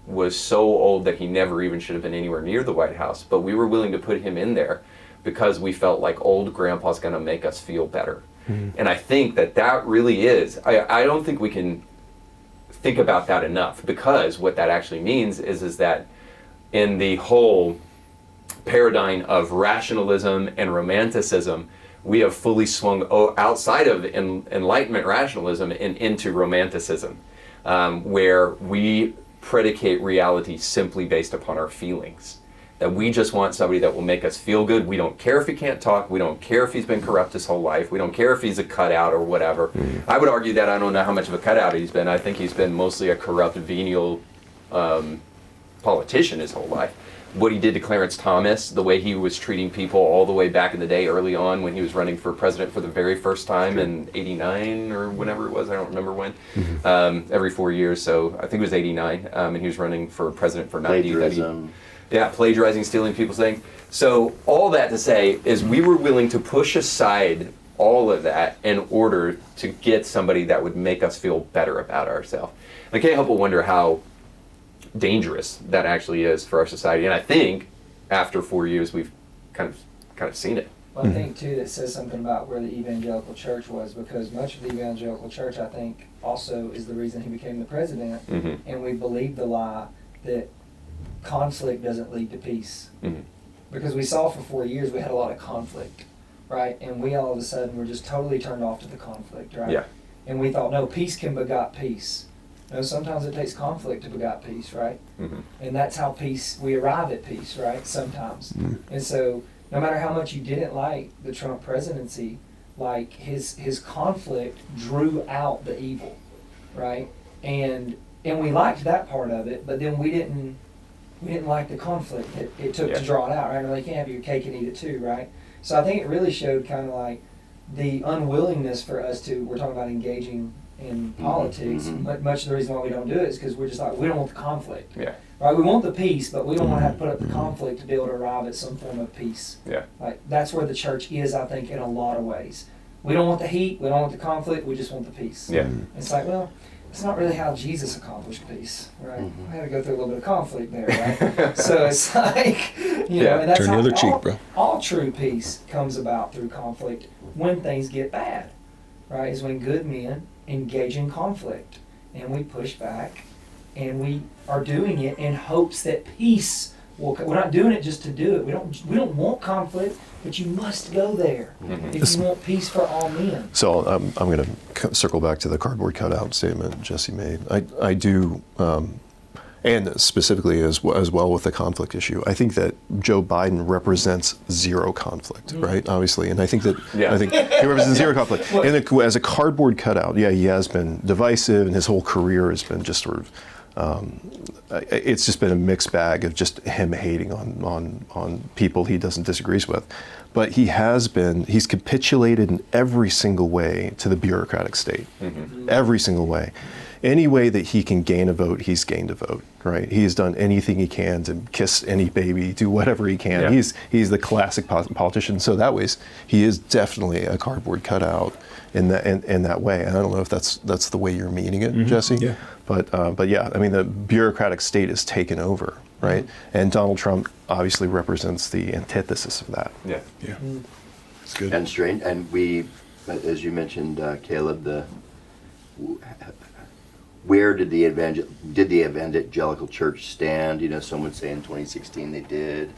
Speaker 1: was so old that he never even should have been anywhere near the White House, but we were willing to put him in there because we felt like old grandpa's going to make us feel better. And I think that really is, I don't think we can think about that enough, because what that actually means is that in the whole paradigm of rationalism and romanticism, we have fully swung outside of Enlightenment rationalism and into romanticism, where we predicate reality simply based upon our feelings. That we just want somebody that will make us feel good. We don't care if he can't talk. We don't care if he's been corrupt his whole life. We don't care if he's a cutout or whatever. I would argue that I don't know how much of a cutout he's been. I think he's been mostly a corrupt, venial politician his whole life. What he did to Clarence Thomas, the way he was treating people all the way back in the day, early on when he was running for president for the very first time in '89 or whenever it was, I don't remember when, every 4 years, so I think it was '89, and he was running for president for 90.
Speaker 2: Plagiarism.
Speaker 1: Plagiarizing, stealing people's things. So all that to say is we were willing to push aside all of that in order to get somebody that would make us feel better about ourselves. I can't help but wonder how dangerous that actually is for our society. And I think after 4 years, we've kind of seen it.
Speaker 5: Well, I think too that says something about where the evangelical church was, because much of the evangelical church, I think, also is the reason he became the president. And we believed the lie that conflict doesn't lead to peace. Because we saw for 4 years we had a lot of conflict, right? And we all of a sudden were just totally turned off to the conflict, right?
Speaker 1: Yeah.
Speaker 5: And we thought, no, peace can begot peace. No, sometimes it takes conflict to begot peace, right? And that's how we arrive at peace, right? Sometimes. And so no matter how much you didn't like the Trump presidency, like his conflict drew out the evil, right? And we liked that part of it, but then we didn't like the conflict that it took to draw it out, right? Like, you can't have your cake and eat it too, right? So I think it really showed kind of like the unwillingness for us we're talking about engaging in politics. Much of the reason why we don't do it is because we're just like, we don't want the conflict. Right? We want the peace, but we don't want to have to put up the conflict to be able to arrive at some form of peace. Like, that's where the church is, I think, in a lot of ways. We don't want the heat, we don't want the conflict, we just want the peace. It's like, well, it's not really how Jesus accomplished peace, right? I had to go through a little bit of conflict there, right? So it's like, and that's
Speaker 4: turn the other cheek, bro.
Speaker 5: All true peace comes about through conflict when things get bad, right? Is when good men engage in conflict, and we push back, and we are doing it in hopes that peace will come. We're not doing it just to do it. We don't want conflict, but you must go there if you want peace for all men.
Speaker 6: So I'm going to circle back to the cardboard cutout statement Jesse made. I do, and specifically as well with the conflict issue, I think that Joe Biden represents zero conflict, right? Obviously, and I think that I think he represents zero conflict. And as a cardboard cutout, he has been divisive, and his whole career has been just sort of. It's just been a mixed bag of just him hating on people he doesn't disagree with. But he's capitulated in every single way to the bureaucratic state. Every single way. Any way that he can gain a vote, he's gained a vote, right? He has done anything he can to kiss any baby, do whatever he can. He's the classic politician. So that way, he is definitely a cardboard cutout in that way. And I don't know if that's the way you're meaning it, Jesse. But yeah, I mean, the bureaucratic state is taken over, right? And Donald Trump obviously represents the antithesis of that.
Speaker 4: It's good.
Speaker 2: And strange, and we, as you mentioned, Caleb, where did the evangelical church stand? You know, some would say in 2016 they did.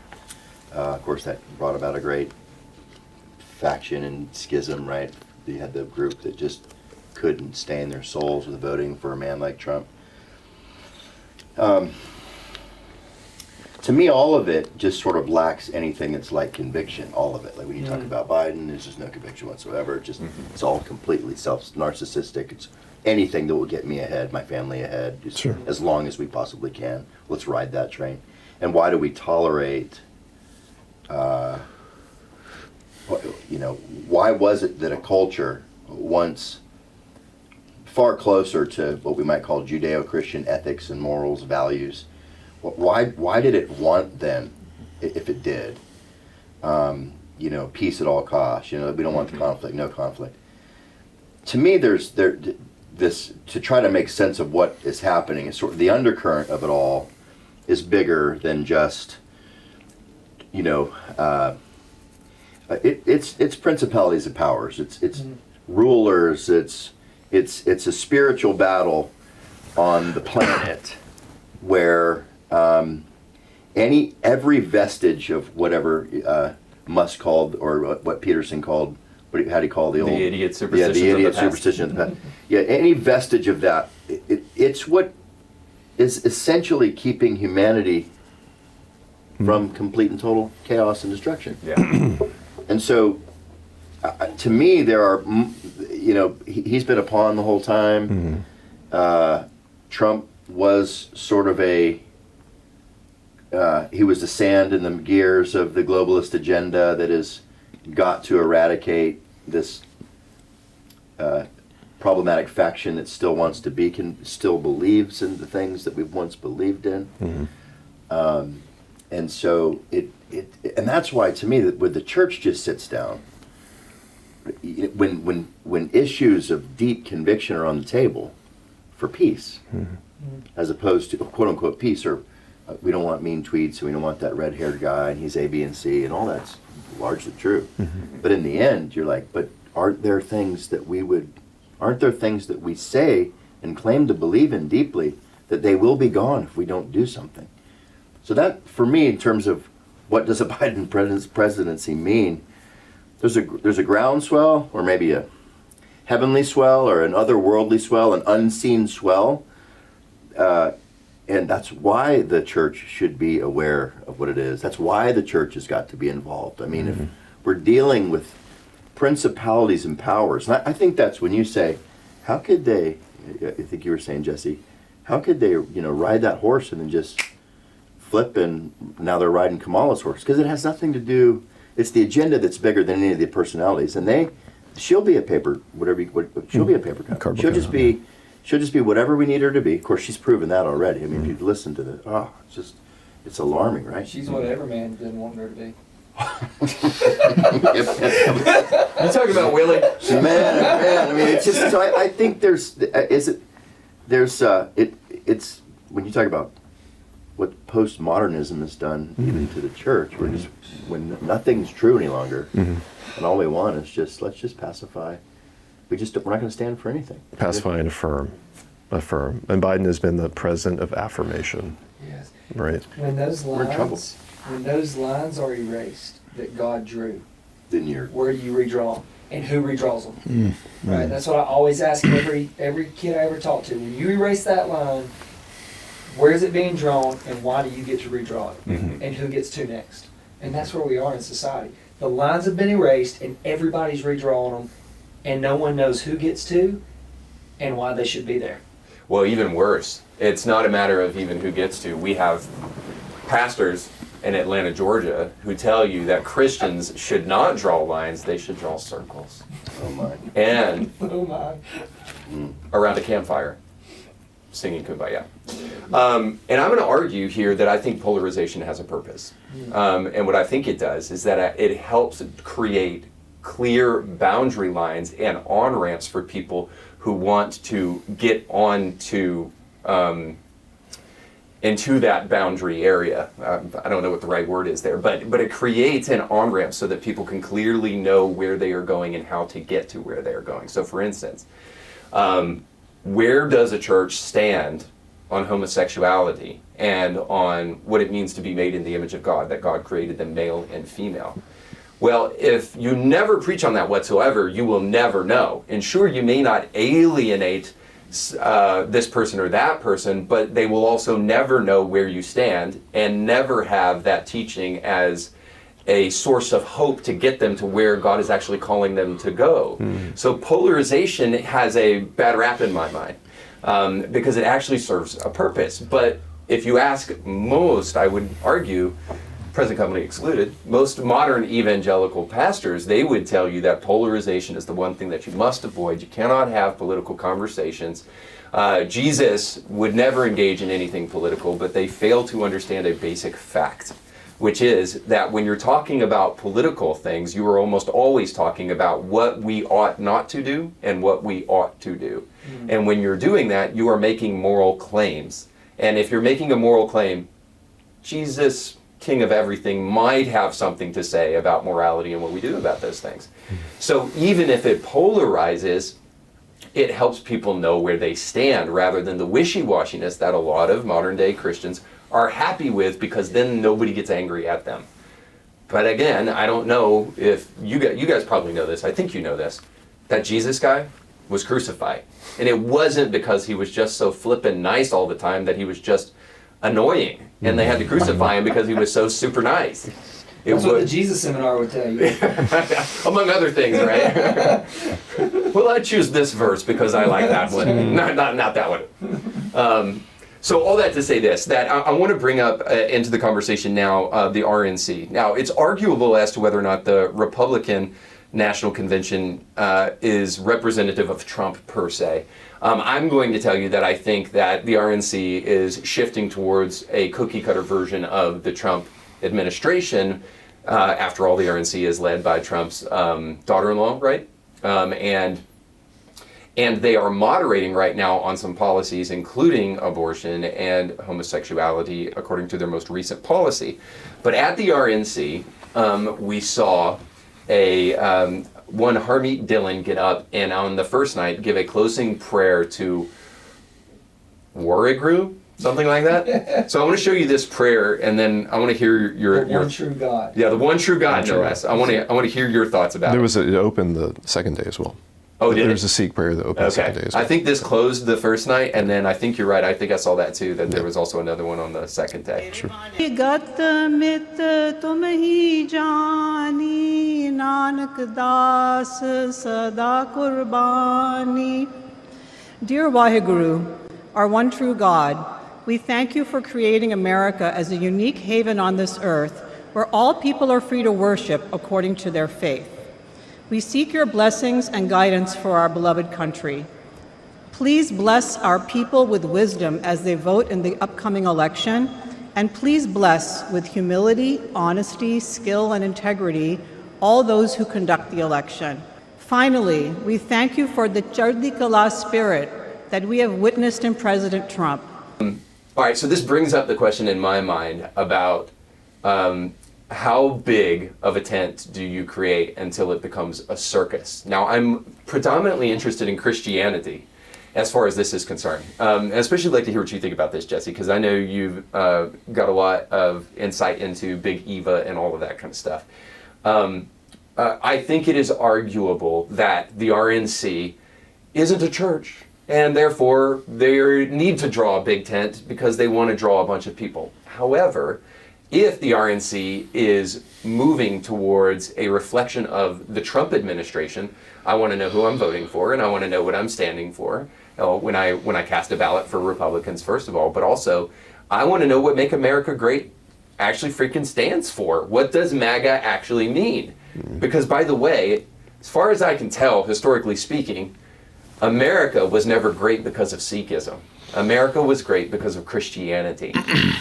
Speaker 2: Of course, that brought about a great faction and schism, right? You had the group that just couldn't stay in their souls with voting for a man like Trump. To me, all of it just sort of lacks anything that's like conviction. All of it, like when you talk about Biden, there's just no conviction whatsoever. It's all completely narcissistic. It's anything that will get me ahead, my family ahead, just as long as we possibly can. Let's ride that train. And why do we tolerate why was it that a culture once far closer to what we might call Judeo-Christian ethics and morals, values, why did it want then, if it did, peace at all costs? We don't want the conflict, no conflict. To me, there's this, to try to make sense of what is happening, is sort of the undercurrent of it all is bigger than just, it's principalities and powers, it's rulers, it's a spiritual battle on the planet where every vestige of whatever Musk called, or what Peterson called, how do you call the old
Speaker 1: idiot superstition?
Speaker 2: Yeah, the idiot superstition of the past. Yeah, any vestige of that, it's what is essentially keeping humanity from complete and total chaos and destruction.
Speaker 1: Yeah.
Speaker 2: And so, to me, there are, he's been a pawn the whole time. Trump was sort of he was the sand in the gears of the globalist agenda that has got to eradicate this problematic faction that still wants to still believes in the things that we've once believed in. And so and that's why, to me, that when the church just sits down, when issues of deep conviction are on the table for peace, as opposed to quote unquote peace, or we don't want mean tweets, and we don't want that red-haired guy, and he's A, B, and C, and all that's largely true. But in the end, you're like, but aren't there things that we say and claim to believe in deeply, that they will be gone if we don't do something? So that, for me, in terms of what does a Biden presidency mean, there's a groundswell, or maybe a heavenly swell, or an otherworldly swell, an unseen swell, and that's why the church should be aware of what it is. That's why the church has got to be involved. I mean, if we're dealing with principalities and powers, and I think that's when you say, how could they, I think you were saying, Jesse, how could they, ride that horse and then just flip, and now they're riding Kamala's horse? Because it has nothing to do, it's the agenda that's bigger than any of the personalities. And she'll be a paper, she'll be a paper cut. She'll just be whatever we need her to be. Of course, she's proven that already. I mean, if you listen to it's alarming, right?
Speaker 5: She's what every man didn't want her to be.
Speaker 1: You talking about Willie?
Speaker 2: Man, I mean, it's just, so I think it's, when you talk about what postmodernism has done even to the church, we're just, when nothing's true any longer, and all we want is just, let's just pacify. We're not going to stand for anything.
Speaker 6: Pacify and affirm. And Biden has been the president of affirmation.
Speaker 5: Yes.
Speaker 6: Right.
Speaker 5: When those
Speaker 2: We're in trouble.
Speaker 5: lines are erased that God drew,
Speaker 2: Then
Speaker 5: where do you redraw them? And who redraws them? Right. That's what I always ask every kid I ever talk to. When you erase that line, where is it being drawn, and why do you get to redraw it? And who gets to next? And that's where we are in society. The lines have been erased, and everybody's redrawing them, and no one knows who gets to and why they should be there.
Speaker 1: Well, even worse, it's not a matter of even who gets to. We have pastors in Atlanta, Georgia, who tell you that Christians should not draw lines, they should draw circles.
Speaker 2: Oh my.
Speaker 1: And
Speaker 5: Oh my.
Speaker 1: around a campfire, singing Kumbaya. And I'm going to argue here that I think polarization has a purpose. And what I think it does is that it helps create clear boundary lines and on-ramps for people who want to get onto into that boundary area. I don't know what the right word is there, but it creates an on-ramp so that people can clearly know where they are going and how to get to where they are going. So for instance, where does a church stand on homosexuality and on what it means to be made in the image of God, that God created them male and female? Well, if you never preach on that whatsoever, you will never know. And sure, you may not alienate this person or that person, but they will also never know where you stand and never have that teaching as a source of hope to get them to where God is actually calling them to go. So polarization has a bad rap in my mind because it actually serves a purpose. But if you ask most, I would argue, present company excluded, most modern evangelical pastors, they would tell you that polarization is the one thing that you must avoid. You cannot have political conversations. Jesus would never engage in anything political, but they fail to understand a basic fact, which is that when you're talking about political things, you are almost always talking about what we ought not to do and what we ought to do. And when you're doing that, you are making moral claims. And if you're making a moral claim, Jesus, King of everything, might have something to say about morality and what we do about those things. So even if it polarizes, it helps people know where they stand rather than the wishy-washiness that a lot of modern-day Christians are happy with, because then nobody gets angry at them. But again, I don't know if you guys probably know this, I think you know this, that Jesus guy was crucified. And it wasn't because he was just so flippin' nice all the time that he was just annoying. And they had to crucify him because he was so super nice.
Speaker 5: That's what the Jesus seminar would tell you.
Speaker 1: Among other things, right? Well, I choose this verse because I like that one. Not that one. So all that to say this, that I want to bring up into the conversation now the RNC. Now, it's arguable as to whether or not the Republican National Convention is representative of Trump per se. I'm going to tell you that I think that the RNC is shifting towards a cookie-cutter version of the Trump administration. After all, the RNC is led by Trump's daughter-in-law, right? And they are moderating right now on some policies, including abortion and homosexuality, according to their most recent policy. But at the RNC, we saw one Harmeet Dillon get up and on the first night give a closing prayer to Warigru, something like that. So I want to show you this prayer, and then I want to hear your
Speaker 5: one true God.
Speaker 1: Yeah, the one true God, no less. I want to hear your thoughts about it.
Speaker 6: It opened the second day as well.
Speaker 1: Oh, did it?
Speaker 6: There's a Sikh prayer that opened the second day as well.
Speaker 1: I think this closed the first night, and then I think you're right. I think I saw that too, that there was also another one on the second day.
Speaker 6: Sure.
Speaker 7: गत मित तुम ही जानी नानक दास सदा कुर्बानी. Dear Waheguru, our one true God, we thank you for creating America as a unique haven on this earth where all people are free to worship according to their faith. We seek your blessings and guidance for our beloved country. Please bless our people with wisdom as they vote in the upcoming election, and please bless with humility, honesty, skill, and integrity all those who conduct the election. Finally, we thank you for the Chardi Kala spirit that we have witnessed in President Trump.
Speaker 1: All right, so this brings up the question in my mind about how big of a tent do you create until it becomes a circus? Now, I'm predominantly interested in Christianity as far as this is concerned. And especially like to hear what you think about this, Jesse, because I know you've got a lot of insight into Big Eva and all of that kind of stuff. I think it is arguable that the RNC isn't a church, and therefore they need to draw a big tent because they want to draw a bunch of people. However, if the RNC is moving towards a reflection of the Trump administration, I want to know who I'm voting for, and I want to know what I'm standing for when I cast a ballot for Republicans, first of all, but also I want to know what Make America Great actually freaking stands for. What does MAGA actually mean? Because, by the way, as far as I can tell, historically speaking, America was never great because of Sikhism. America was great because of Christianity.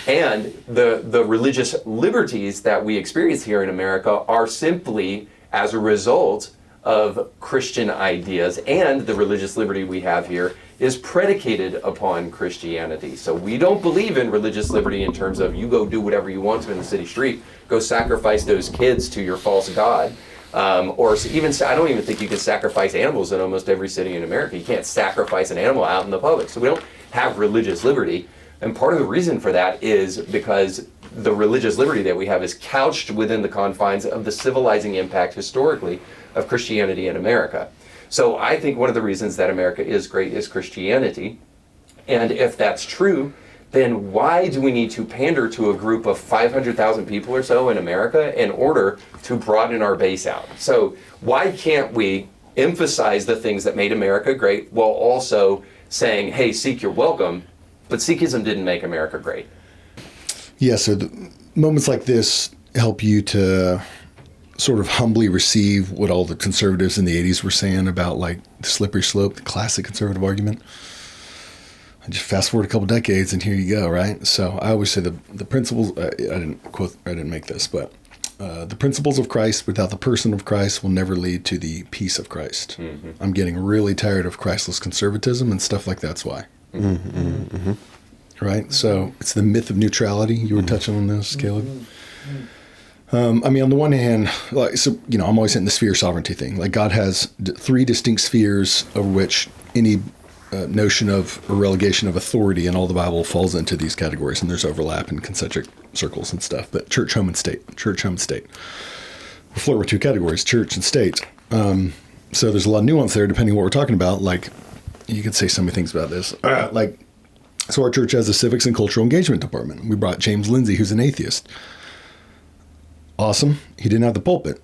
Speaker 1: And the religious liberties that we experience here in America are simply as a result of Christian ideas, and the religious liberty we have here is predicated upon Christianity. So we don't believe in religious liberty in terms of you go do whatever you want to in the city street, go sacrifice those kids to your false god. Or even, I don't even think you can sacrifice animals in almost every city in America. You can't sacrifice an animal out in the public. So we don't have religious liberty. And part of the reason for that is because the religious liberty that we have is couched within the confines of the civilizing impact historically of Christianity in America. So I think one of the reasons that America is great is Christianity. And if that's true, then why do we need to pander to a group of 500,000 people or so in America in order to broaden our base out? So why can't we emphasize the things that made America great while also saying, hey, Sikh, you're welcome, but Sikhism didn't make America great?
Speaker 4: Yeah, so the moments like this help you to sort of humbly receive what all the conservatives in the 80s were saying about like the slippery slope, the classic conservative argument. I just fast forward a couple decades and here you go, right? So I always say the principles, I didn't make this, but the principles of Christ without the person of Christ will never lead to the peace of Christ. Mm-hmm. I'm getting really tired of Christless conservatism and stuff like that's why. Mm-hmm. Mm-hmm. Right? So it's the myth of neutrality. You were touching on this, Caleb. Mm-hmm. I mean, on the one hand, like, so, you know, I'm always in the sphere sovereignty thing. Like God has three distinct spheres over which any notion of or relegation of authority in all the Bible falls into these categories, and there's overlap in concentric circles and stuff. But church, home, and state. Church, home, state. We flirt with two categories, church and state. So there's a lot of nuance there depending on what we're talking about. Like, you could say so many things about this. So our church has a civics and cultural engagement department. We brought James Lindsay, who's an atheist. Awesome. He didn't have the pulpit.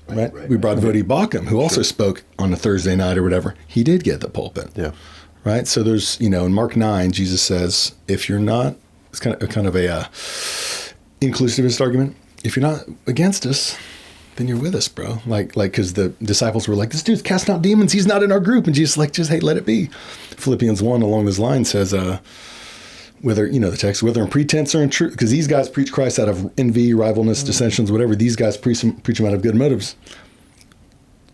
Speaker 4: Right? We brought Vodi Bakum, who also spoke on a Thursday night or whatever. He did get the pulpit. Yeah. Right? So there's, you know, in Mark 9, Jesus says, if you're not, it's kind of a inclusivist argument. If you're not against us, then you're with us, bro. Like, because the disciples were like, this dude's casting out demons. He's not in our group. And Jesus like, just, hey, let it be. Philippians 1 along this line says, whether, you know, the text, whether in pretense or in truth, because these guys preach Christ out of envy, rivalness, dissensions, whatever. These guys preach him out of good motives.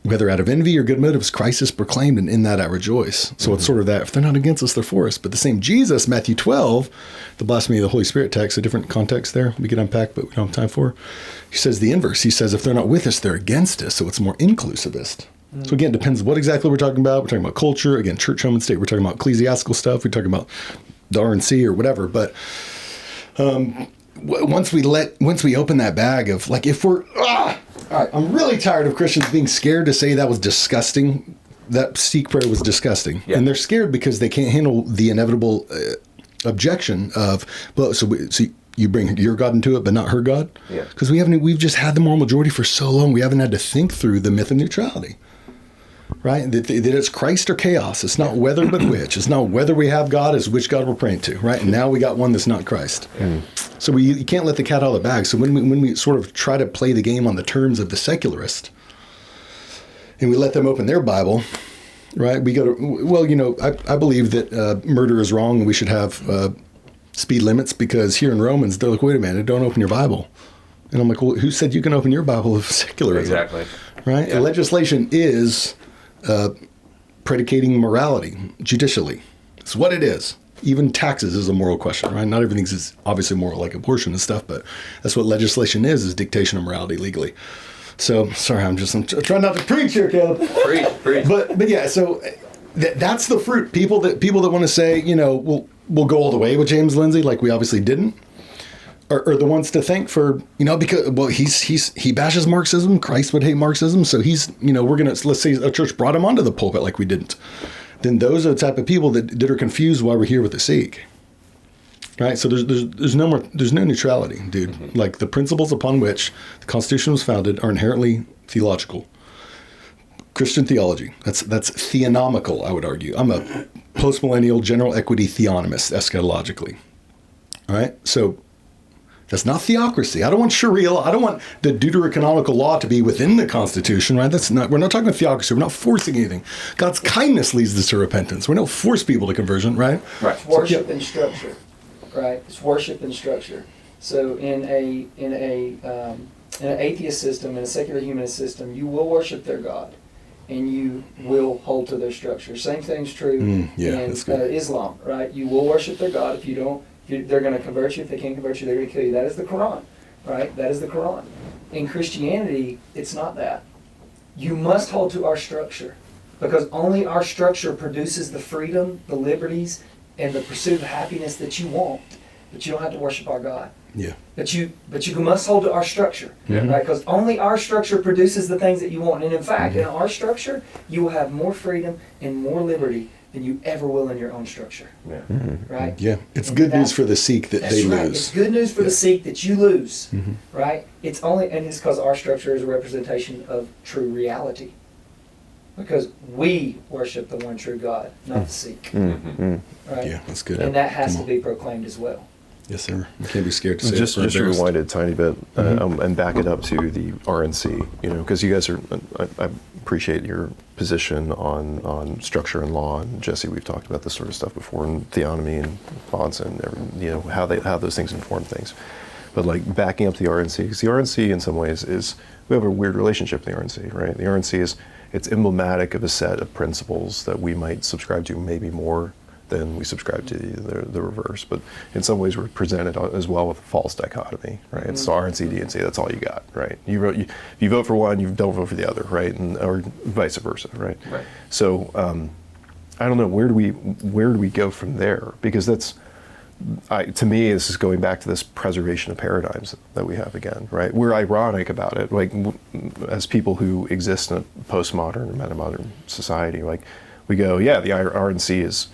Speaker 4: Whether out of envy or good motives, Christ is proclaimed, and in that I rejoice. So it's sort of that, if they're not against us, they're for us. But the same Jesus, Matthew 12, the blasphemy of the Holy Spirit text, a different context there we could unpack, but we don't have time for. He says the inverse. He says if they're not with us, they're against us. So it's more inclusivist. So again, it depends what exactly we're talking about. We're talking about culture, again, church, home, and state. We're talking about ecclesiastical stuff. We're talking about the RNC or whatever. But once we open that bag of, like, if we're, all right, I'm really tired of Christians being scared to say that was disgusting. That Sikh prayer was disgusting. Yeah. And they're scared because they can't handle the inevitable objection of, well, so you bring your God into it, but not her God? Yeah. Because we've just had the moral majority for so long, we haven't had to think through the myth of neutrality. Right? That it's Christ or chaos. It's not whether but which. It's not whether we have God, it's which God we're praying to. Right? And now we got one that's not Christ. Mm. So you can't let the cat out of the bag. So when we sort of try to play the game on the terms of the secularist, and we let them open their Bible, right? We go to, well, you know, I believe that murder is wrong and we should have speed limits, because here in Romans, they're like, wait a minute, don't open your Bible. And I'm like, well, who said you can open your Bible of secularism? Exactly. Right? Yeah. Legislation is predicating morality judicially. It's what it is. Even taxes is a moral question, right? Not everything is obviously moral, like abortion and stuff, but that's what legislation is dictation of morality legally. So, sorry, I'm trying not to preach here, Caleb. Preach. But yeah, so that's the fruit. People that want to say, you know, we'll go all the way with James Lindsay, like we obviously didn't, are the ones to thank for, you know, because, well, he bashes Marxism. Christ would hate Marxism. So he's, you know, let's say a church brought him onto the pulpit like we didn't. Then those are the type of people that are confused why we're here with the Sikh. Right? So there's no neutrality, dude. Mm-hmm. Like, the principles upon which the Constitution was founded are inherently theological. Christian theology. That's theonomical, I would argue. I'm a postmillennial general equity theonomist, eschatologically. All right? So that's not theocracy. I don't want Sharia law. I don't want the deuterocanonical law to be within the Constitution, right? We're not talking about theocracy. We're not forcing anything. God's kindness leads us to repentance. We don't force people to conversion, right?
Speaker 5: Right. Worship and structure, right? It's worship and structure. So in an atheist system, in a secular humanist system, you will worship their God, and you will hold to their structure. Same thing's true in Islam, right? You will worship their God. If you don't, they're going to convert you. If they can't convert you, they're going to kill you. That is the Quran, right? That is the Quran. In Christianity, it's not that. You must hold to our structure, because only our structure produces the freedom, the liberties, and the pursuit of happiness that you want. But you don't have to worship our God. Yeah. But you must hold to our structure, right? Because only our structure produces the things that you want. And in fact, in our structure, you will have more freedom and more liberty than you ever will in your own structure. Yeah. Right? Yeah.
Speaker 4: It's good news for the Sikh that they lose.
Speaker 5: It's good news for the Sikh that you lose. Right? It's because our structure is a representation of true reality. Because we worship the one true God, not the Sikh. Right?
Speaker 4: Yeah, that's good.
Speaker 5: And that has to be proclaimed as well.
Speaker 4: Yes, sir. You can't be scared to say
Speaker 6: Just
Speaker 4: it.
Speaker 6: to rewind it a tiny bit and back it up to the RNC, because you guys are, I appreciate your position on structure and law, and Jesse, we've talked about this sort of stuff before, and theonomy and fonts and how those things inform things. But like backing up to the RNC, because the RNC in some ways we have a weird relationship with the RNC, right? The RNC it's emblematic of a set of principles that we might subscribe to maybe more than we subscribe to the reverse. But in some ways we're presented as well with a false dichotomy, right? It's the RNC, DNC, that's all you got, right? If you vote for one, you don't vote for the other, right? Or vice versa, right?
Speaker 1: Right.
Speaker 6: So I don't know, where do we go from there? Because to me, this is going back to this preservation of paradigms that we have again, right? We're ironic about it, like as people who exist in a postmodern or metamodern society, like we go, yeah, the RNC is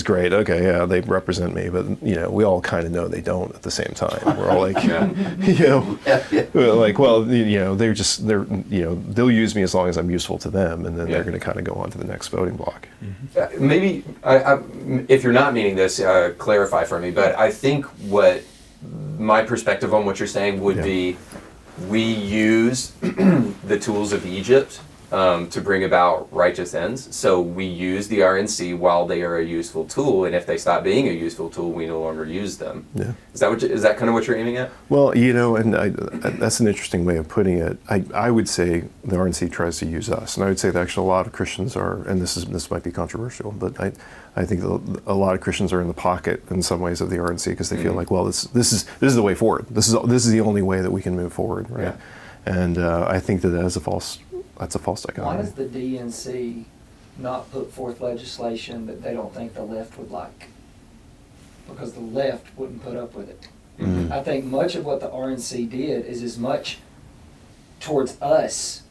Speaker 6: great. Okay, yeah, they represent me, but we all kind of know they don't at the same time. We're all like, like, well, they'll use me as long as I'm useful to them, and then they're going to kind of go on to the next voting block.
Speaker 1: Maybe, if you're not meaning this, clarify for me, but I think what my perspective on what you're saying would be, we use the tools of Egypt to bring about righteous ends. So we use the RNC while they are a useful tool, and if they stop being a useful tool, we no longer use them.
Speaker 6: Yeah.
Speaker 1: Is that kind of what you're aiming at?
Speaker 6: Well, and that's an interesting way of putting it. I would say the RNC tries to use us, and I would say that actually a lot of Christians are, and this might be controversial, but I think a lot of Christians are in the pocket in some ways of the RNC because they feel like, well, this is the way forward. This is the only way that we can move forward, right? Yeah. And I think that's a false dichotomy.
Speaker 5: Why does the DNC not put forth legislation that they don't think the left would like? Because the left wouldn't put up with it.
Speaker 6: Mm-hmm.
Speaker 5: I think much of what the RNC did is as much towards us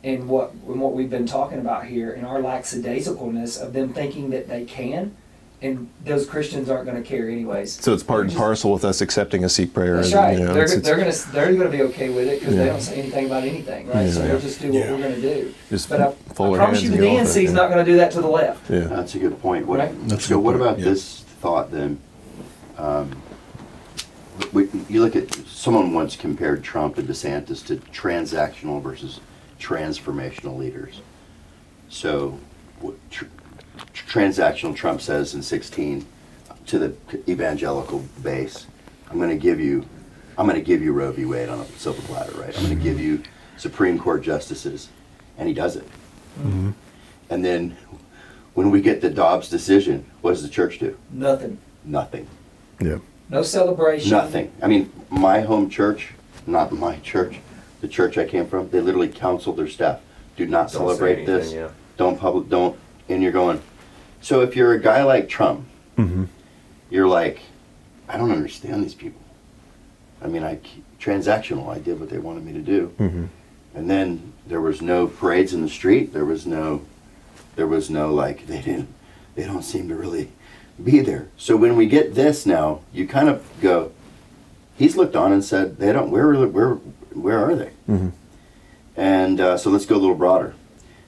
Speaker 5: and what we've been talking about here, and our lackadaisicalness of them thinking that they can, and those Christians aren't going to care anyways.
Speaker 6: So it's part and parcel with us accepting a Sikh prayer.
Speaker 5: That's right. They're going to be okay with it because they don't say anything about anything, right? So they'll just do what we're going to do. But I promise you, the DNC is not going to do that to the left.
Speaker 6: Yeah.
Speaker 2: That's a good point. What
Speaker 4: Right?
Speaker 2: about this thought then? You look at, someone once compared Trump and DeSantis to transactional versus transformational leaders. So transactional, Trump says in 16 to the evangelical base, I'm going to give you Roe v. Wade on a silver platter, right? I'm going to give you Supreme Court justices, and he does it.
Speaker 6: Mm-hmm.
Speaker 2: And then when we get the Dobbs decision, what does the church do?
Speaker 5: Nothing.
Speaker 2: Nothing.
Speaker 6: Yeah.
Speaker 5: No celebration.
Speaker 2: Nothing. I mean, my home church, not my church, the church I came from, they literally counseled their staff, do not celebrate this.
Speaker 1: Yeah.
Speaker 2: Don't, and you're going, so if you're a guy like Trump, you're like, I don't understand these people. I mean, transactional, I did what they wanted me to do. And then there was no parades in the street. There was no like, they don't seem to really be there. So when we get this now, you kind of go, he's looked on and said, they don't, where are they? And so let's go a little broader.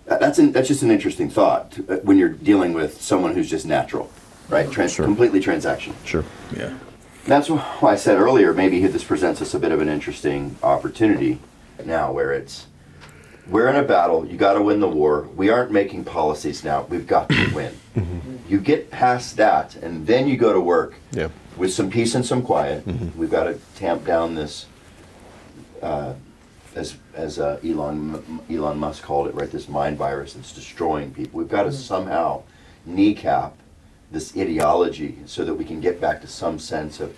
Speaker 2: That's just an interesting thought when you're dealing with someone who's just natural, right? Completely transactional.
Speaker 6: Sure.
Speaker 4: Yeah.
Speaker 2: That's why I said earlier, maybe this presents us a bit of an interesting opportunity now where we're in a battle, you got to win the war. We aren't making policies now, we've got to win. You get past that, and then you go to work with some peace and some quiet. We've got to tamp down this, as Elon Musk called it, right? This mind virus that's destroying people. We've got to somehow kneecap this ideology so that we can get back to some sense of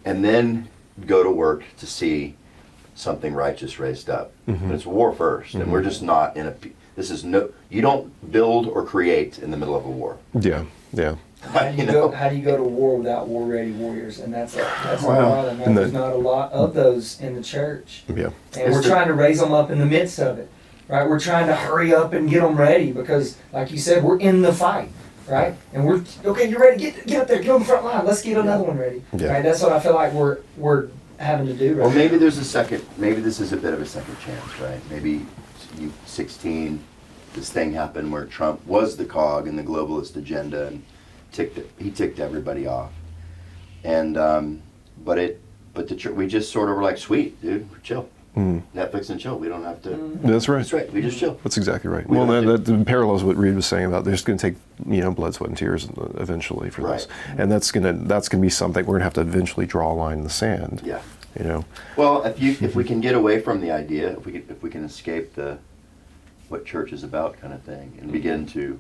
Speaker 2: and then go to work to see something righteous raised up. But it's war first, and we're just not in you don't build or create in the middle of a war.
Speaker 6: Yeah.
Speaker 5: How do you go to war without war-ready warriors? And that's a problem. Right? There's not a lot of those in the church.
Speaker 6: Yeah.
Speaker 5: And we're trying to raise them up in the midst of it, right? We're trying to hurry up and get them ready because, like you said, we're in the fight, right? And we're, okay, you're ready, get up there, get on the front line, let's get another one ready.
Speaker 6: Yeah.
Speaker 5: Right? That's what I feel like we're having to do right
Speaker 2: Well,
Speaker 5: now.
Speaker 2: maybe this is a bit of a second chance, right? Maybe 16, this thing happened where Trump was the cog in the globalist agenda and he ticked everybody off. But the church, we just sort of were like, sweet, dude, chill.
Speaker 6: Mm.
Speaker 2: Netflix and chill. We don't have to.
Speaker 6: That's right.
Speaker 2: That's right. We just chill.
Speaker 6: That's exactly right.
Speaker 2: We
Speaker 6: Well,
Speaker 2: don't have
Speaker 6: that parallels what Reed was saying about there's going to take blood, sweat, and tears eventually for this, and that's gonna be something we're gonna have to eventually draw a line in the sand.
Speaker 2: Yeah.
Speaker 6: Well,
Speaker 2: if we can get away from the idea, if we can escape the what church is about kind of thing, and begin to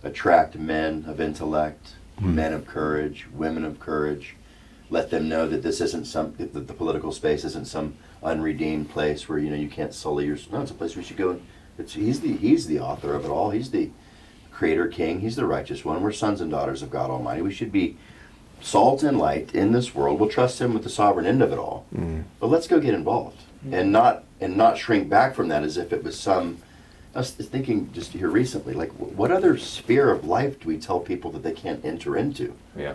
Speaker 2: attract men of intellect, men of courage, women of courage, let them know that this isn't that the political space isn't some unredeemed place where you can't sully your. No, it's a place we should go. He's the author of it all. He's the creator king. He's the righteous one. We're sons and daughters of God Almighty. We should be salt and light in this world. We'll trust Him with the sovereign end of it all. But let's go get involved and not shrink back from that as if it was some. I was thinking just here recently, like what other sphere of life do we tell people that they can't enter into?
Speaker 1: Yeah.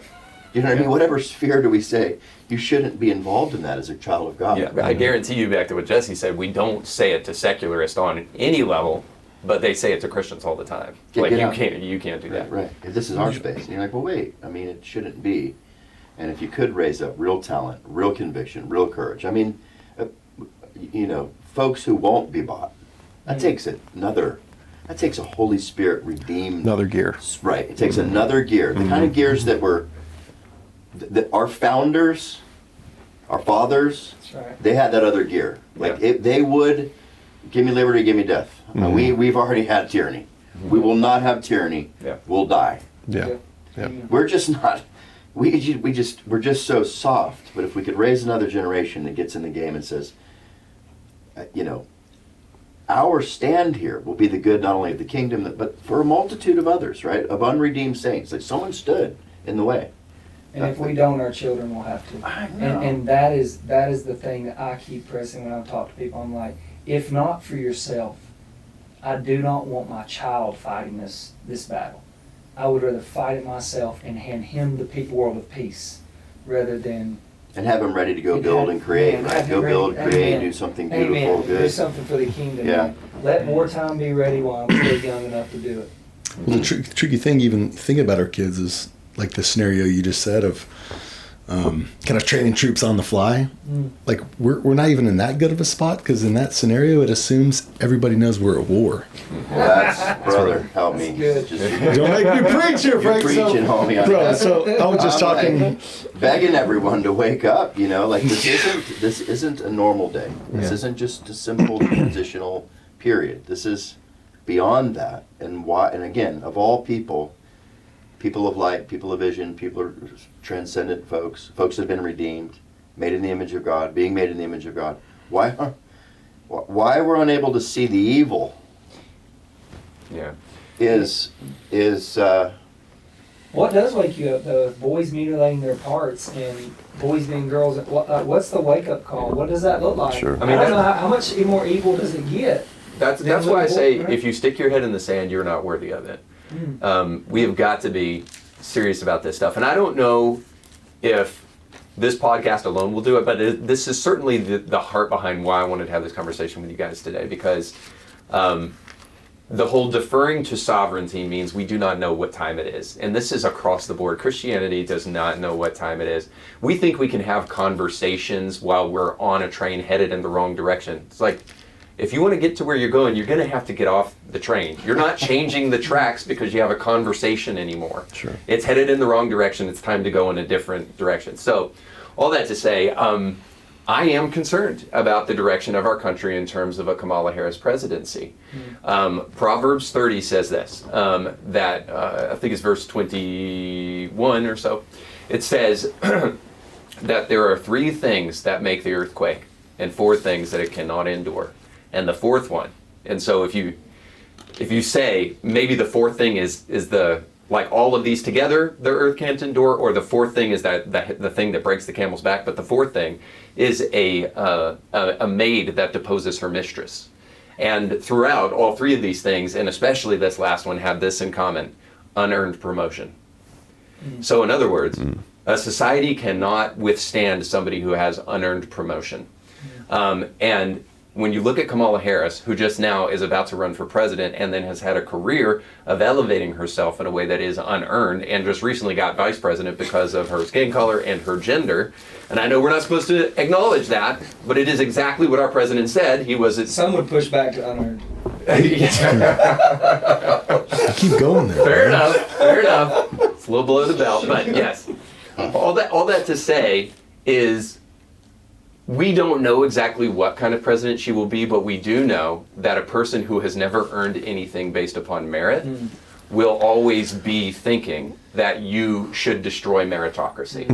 Speaker 2: You know what I mean? Whatever sphere do we say you shouldn't be involved in that as a child of God?
Speaker 1: Yeah, I guarantee you, back to what Jesse said, we don't say it to secularists on any level, but they say it to Christians all the time. Like you can't do that.
Speaker 2: Right. If this is our space, and you're like, well, wait. I mean, it shouldn't be. And if you could raise up real talent, real conviction, real courage. I mean, folks who won't be bought. That takes a Holy Spirit redeemed.
Speaker 6: another gear.
Speaker 2: Right. It takes another gear. The kind of gears that our founders, our fathers,
Speaker 5: That's right.
Speaker 2: they had that other gear. Like they would, give me liberty, give me death. We've already had tyranny. We will not have tyranny.
Speaker 1: Yeah.
Speaker 2: We'll die.
Speaker 6: Yeah.
Speaker 2: We're just not. We're just so soft. But if we could raise another generation that gets in the game and says, our stand here will be the good not only of the kingdom but for a multitude of others, right? Of unredeemed saints. Like someone stood in the way.
Speaker 5: And if we don't, our children will have to.
Speaker 2: I know.
Speaker 5: And that is the thing that I keep pressing when I talk to people. I'm like, if not for yourself, I do not want my child fighting this battle. I would rather fight it myself and hand him the world of peace rather than.
Speaker 2: And have them ready to go build and create, right? Go build, create,
Speaker 5: Amen.
Speaker 2: do something beautiful,
Speaker 5: Amen.
Speaker 2: good.
Speaker 5: Do something for the kingdom.
Speaker 2: Yeah.
Speaker 5: Let wartime be ready while I'm still young enough to do it.
Speaker 4: Well, the tricky thing, even thinking about our kids, is like the scenario you just said of kind of training troops on the fly. Like we're not even in that good of a spot because in that scenario, it assumes everybody knows we're at war.
Speaker 2: Well, that's brother, help me.
Speaker 5: Good.
Speaker 4: Don't make me preach here,
Speaker 2: You're
Speaker 4: Frank.
Speaker 2: preaching, homie.
Speaker 4: Bro, so I was just talking.
Speaker 2: Begging everyone to wake up. Like this isn't a normal day. This isn't just a simple transitional period. This is beyond that. And why? And again, of all people of light, people of vision, people are transcendent folks that have been redeemed, made in the image of God, being made in the image of God. Why we're unable to see the evil?
Speaker 1: Yeah.
Speaker 2: Is
Speaker 5: What does wake you up though? If boys mutilating their parts and boys being girls, what's the wake up call? What does that look like?
Speaker 6: Sure.
Speaker 5: I don't know how much more evil does it get?
Speaker 1: That's why I say
Speaker 5: Right.
Speaker 1: if you stick your head in the sand, you're not worthy of it. We have got to be serious about this stuff. And I don't know if this podcast alone will do it, but this is certainly the heart behind why I wanted to have this conversation with you guys today, because the whole deferring to sovereignty means we do not know what time it is. And this is across the board. Christianity does not know what time it is. We think we can have conversations while we're on a train headed in the wrong direction. It's like, if you want to get to where you're going, you're going to have to get off the train. You're not changing the tracks because you have a conversation anymore.
Speaker 6: Sure.
Speaker 1: It's headed in the wrong direction. It's time to go in a different direction. So, all that to say, I am concerned about the direction of our country in terms of a Kamala Harris presidency. Proverbs 30 says this, that I think it's verse 21 or so. It says that there are 3 things that make the earth quake and 4 things that it cannot endure. And the 4th one, and so if you say maybe the 4th thing is the, like all of these together the earth can't endure, or the 4th thing is that the thing that breaks the camel's back, but the 4th thing is a maid that deposes her mistress. And throughout all 3 of these things, and especially this last one, have this in common: unearned promotion. So in other words, a society cannot withstand somebody who has unearned promotion. And when you look at Kamala Harris, who just now is about to run for president and then has had a career of elevating herself in a way that is unearned, and just recently got vice president because of her skin color and her gender. And I know we're not supposed to acknowledge that, but it is exactly what our president said. He was...
Speaker 5: Some would push back to unearned.
Speaker 4: Keep going there.
Speaker 1: Fair enough. It's a little below the belt, but yes. All that to say is, we don't know exactly what kind of president she will be, but we do know that a person who has never earned anything based upon merit will always be thinking that you should destroy meritocracy,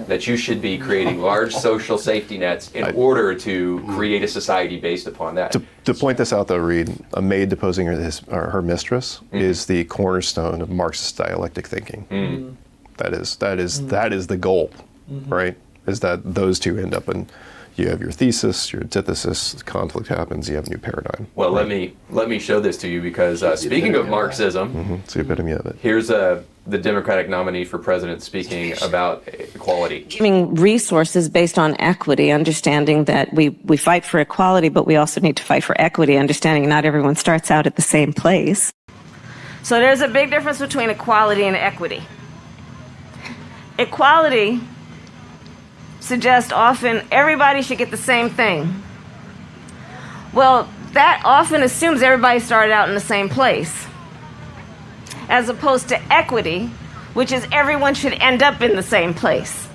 Speaker 1: that you should be creating large social safety nets in order to create a society based upon that.
Speaker 6: To point this out though, Reed, a maid deposing her mistress is the cornerstone of Marxist dialectic thinking. That is the goal, right? Is that those two end up in, you have your thesis, your antithesis, conflict happens, you have a new paradigm.
Speaker 1: Well, let me show this to you, because speaking of Marxism,
Speaker 6: it's the epitome of it.
Speaker 1: here's the Democratic nominee for president speaking about equality.
Speaker 8: Giving resources based on equity, understanding that we fight for equality, but we also need to fight for equity, understanding not everyone starts out at the same place.
Speaker 9: So there's a big difference between equality and equity. Equality suggests often everybody should get the same thing. Well, that often assumes everybody started out in the same place, as opposed to equity, which is everyone should end up in the same place.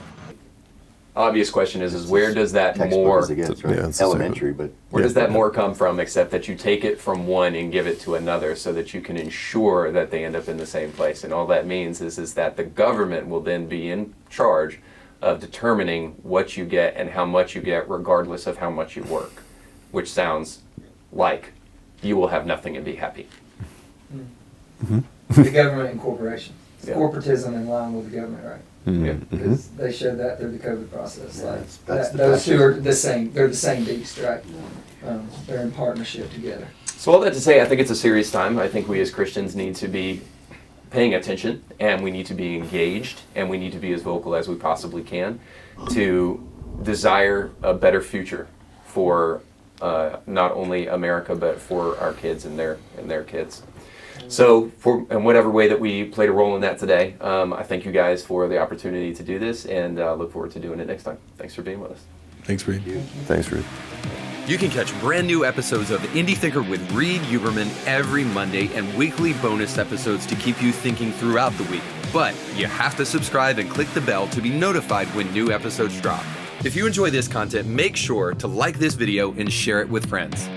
Speaker 1: Obvious question is where does that
Speaker 2: Textbook
Speaker 1: more,
Speaker 2: as it gets, right?
Speaker 6: Yeah, it's the same.
Speaker 2: Elementary, but
Speaker 1: where does that more come from, except that you take it from one and give it to another so that you can ensure that they end up in the same place. And all that means is that the government will then be in charge of determining what you get and how much you get, regardless of how much you work, which sounds like you will have nothing and be happy.
Speaker 5: The government and corporations.
Speaker 1: Yeah.
Speaker 5: Corporatism in line with the government, right?
Speaker 1: Yeah.
Speaker 5: Because they showed that through the COVID process.
Speaker 2: Yeah,
Speaker 5: Like
Speaker 2: that's the
Speaker 5: those two
Speaker 2: best.
Speaker 5: are the same. They're the same beast, right? They're in partnership together.
Speaker 1: So all that to say, I think it's a serious time. I think we as Christians need to be paying attention, and we need to be engaged, and we need to be as vocal as we possibly can to desire a better future for not only America, but for our kids and their kids. So, in whatever way that we played a role in that today, I thank you guys for the opportunity to do this, and look forward to doing it next time. Thanks for being with us.
Speaker 4: Thanks, Reed.
Speaker 6: Thanks, Reed.
Speaker 1: You can catch brand new episodes of Indie Thinker with Reed Uberman every Monday, and weekly bonus episodes to keep you thinking throughout the week. But you have to subscribe and click the bell to be notified when new episodes drop. If you enjoy this content, make sure to like this video and share it with friends.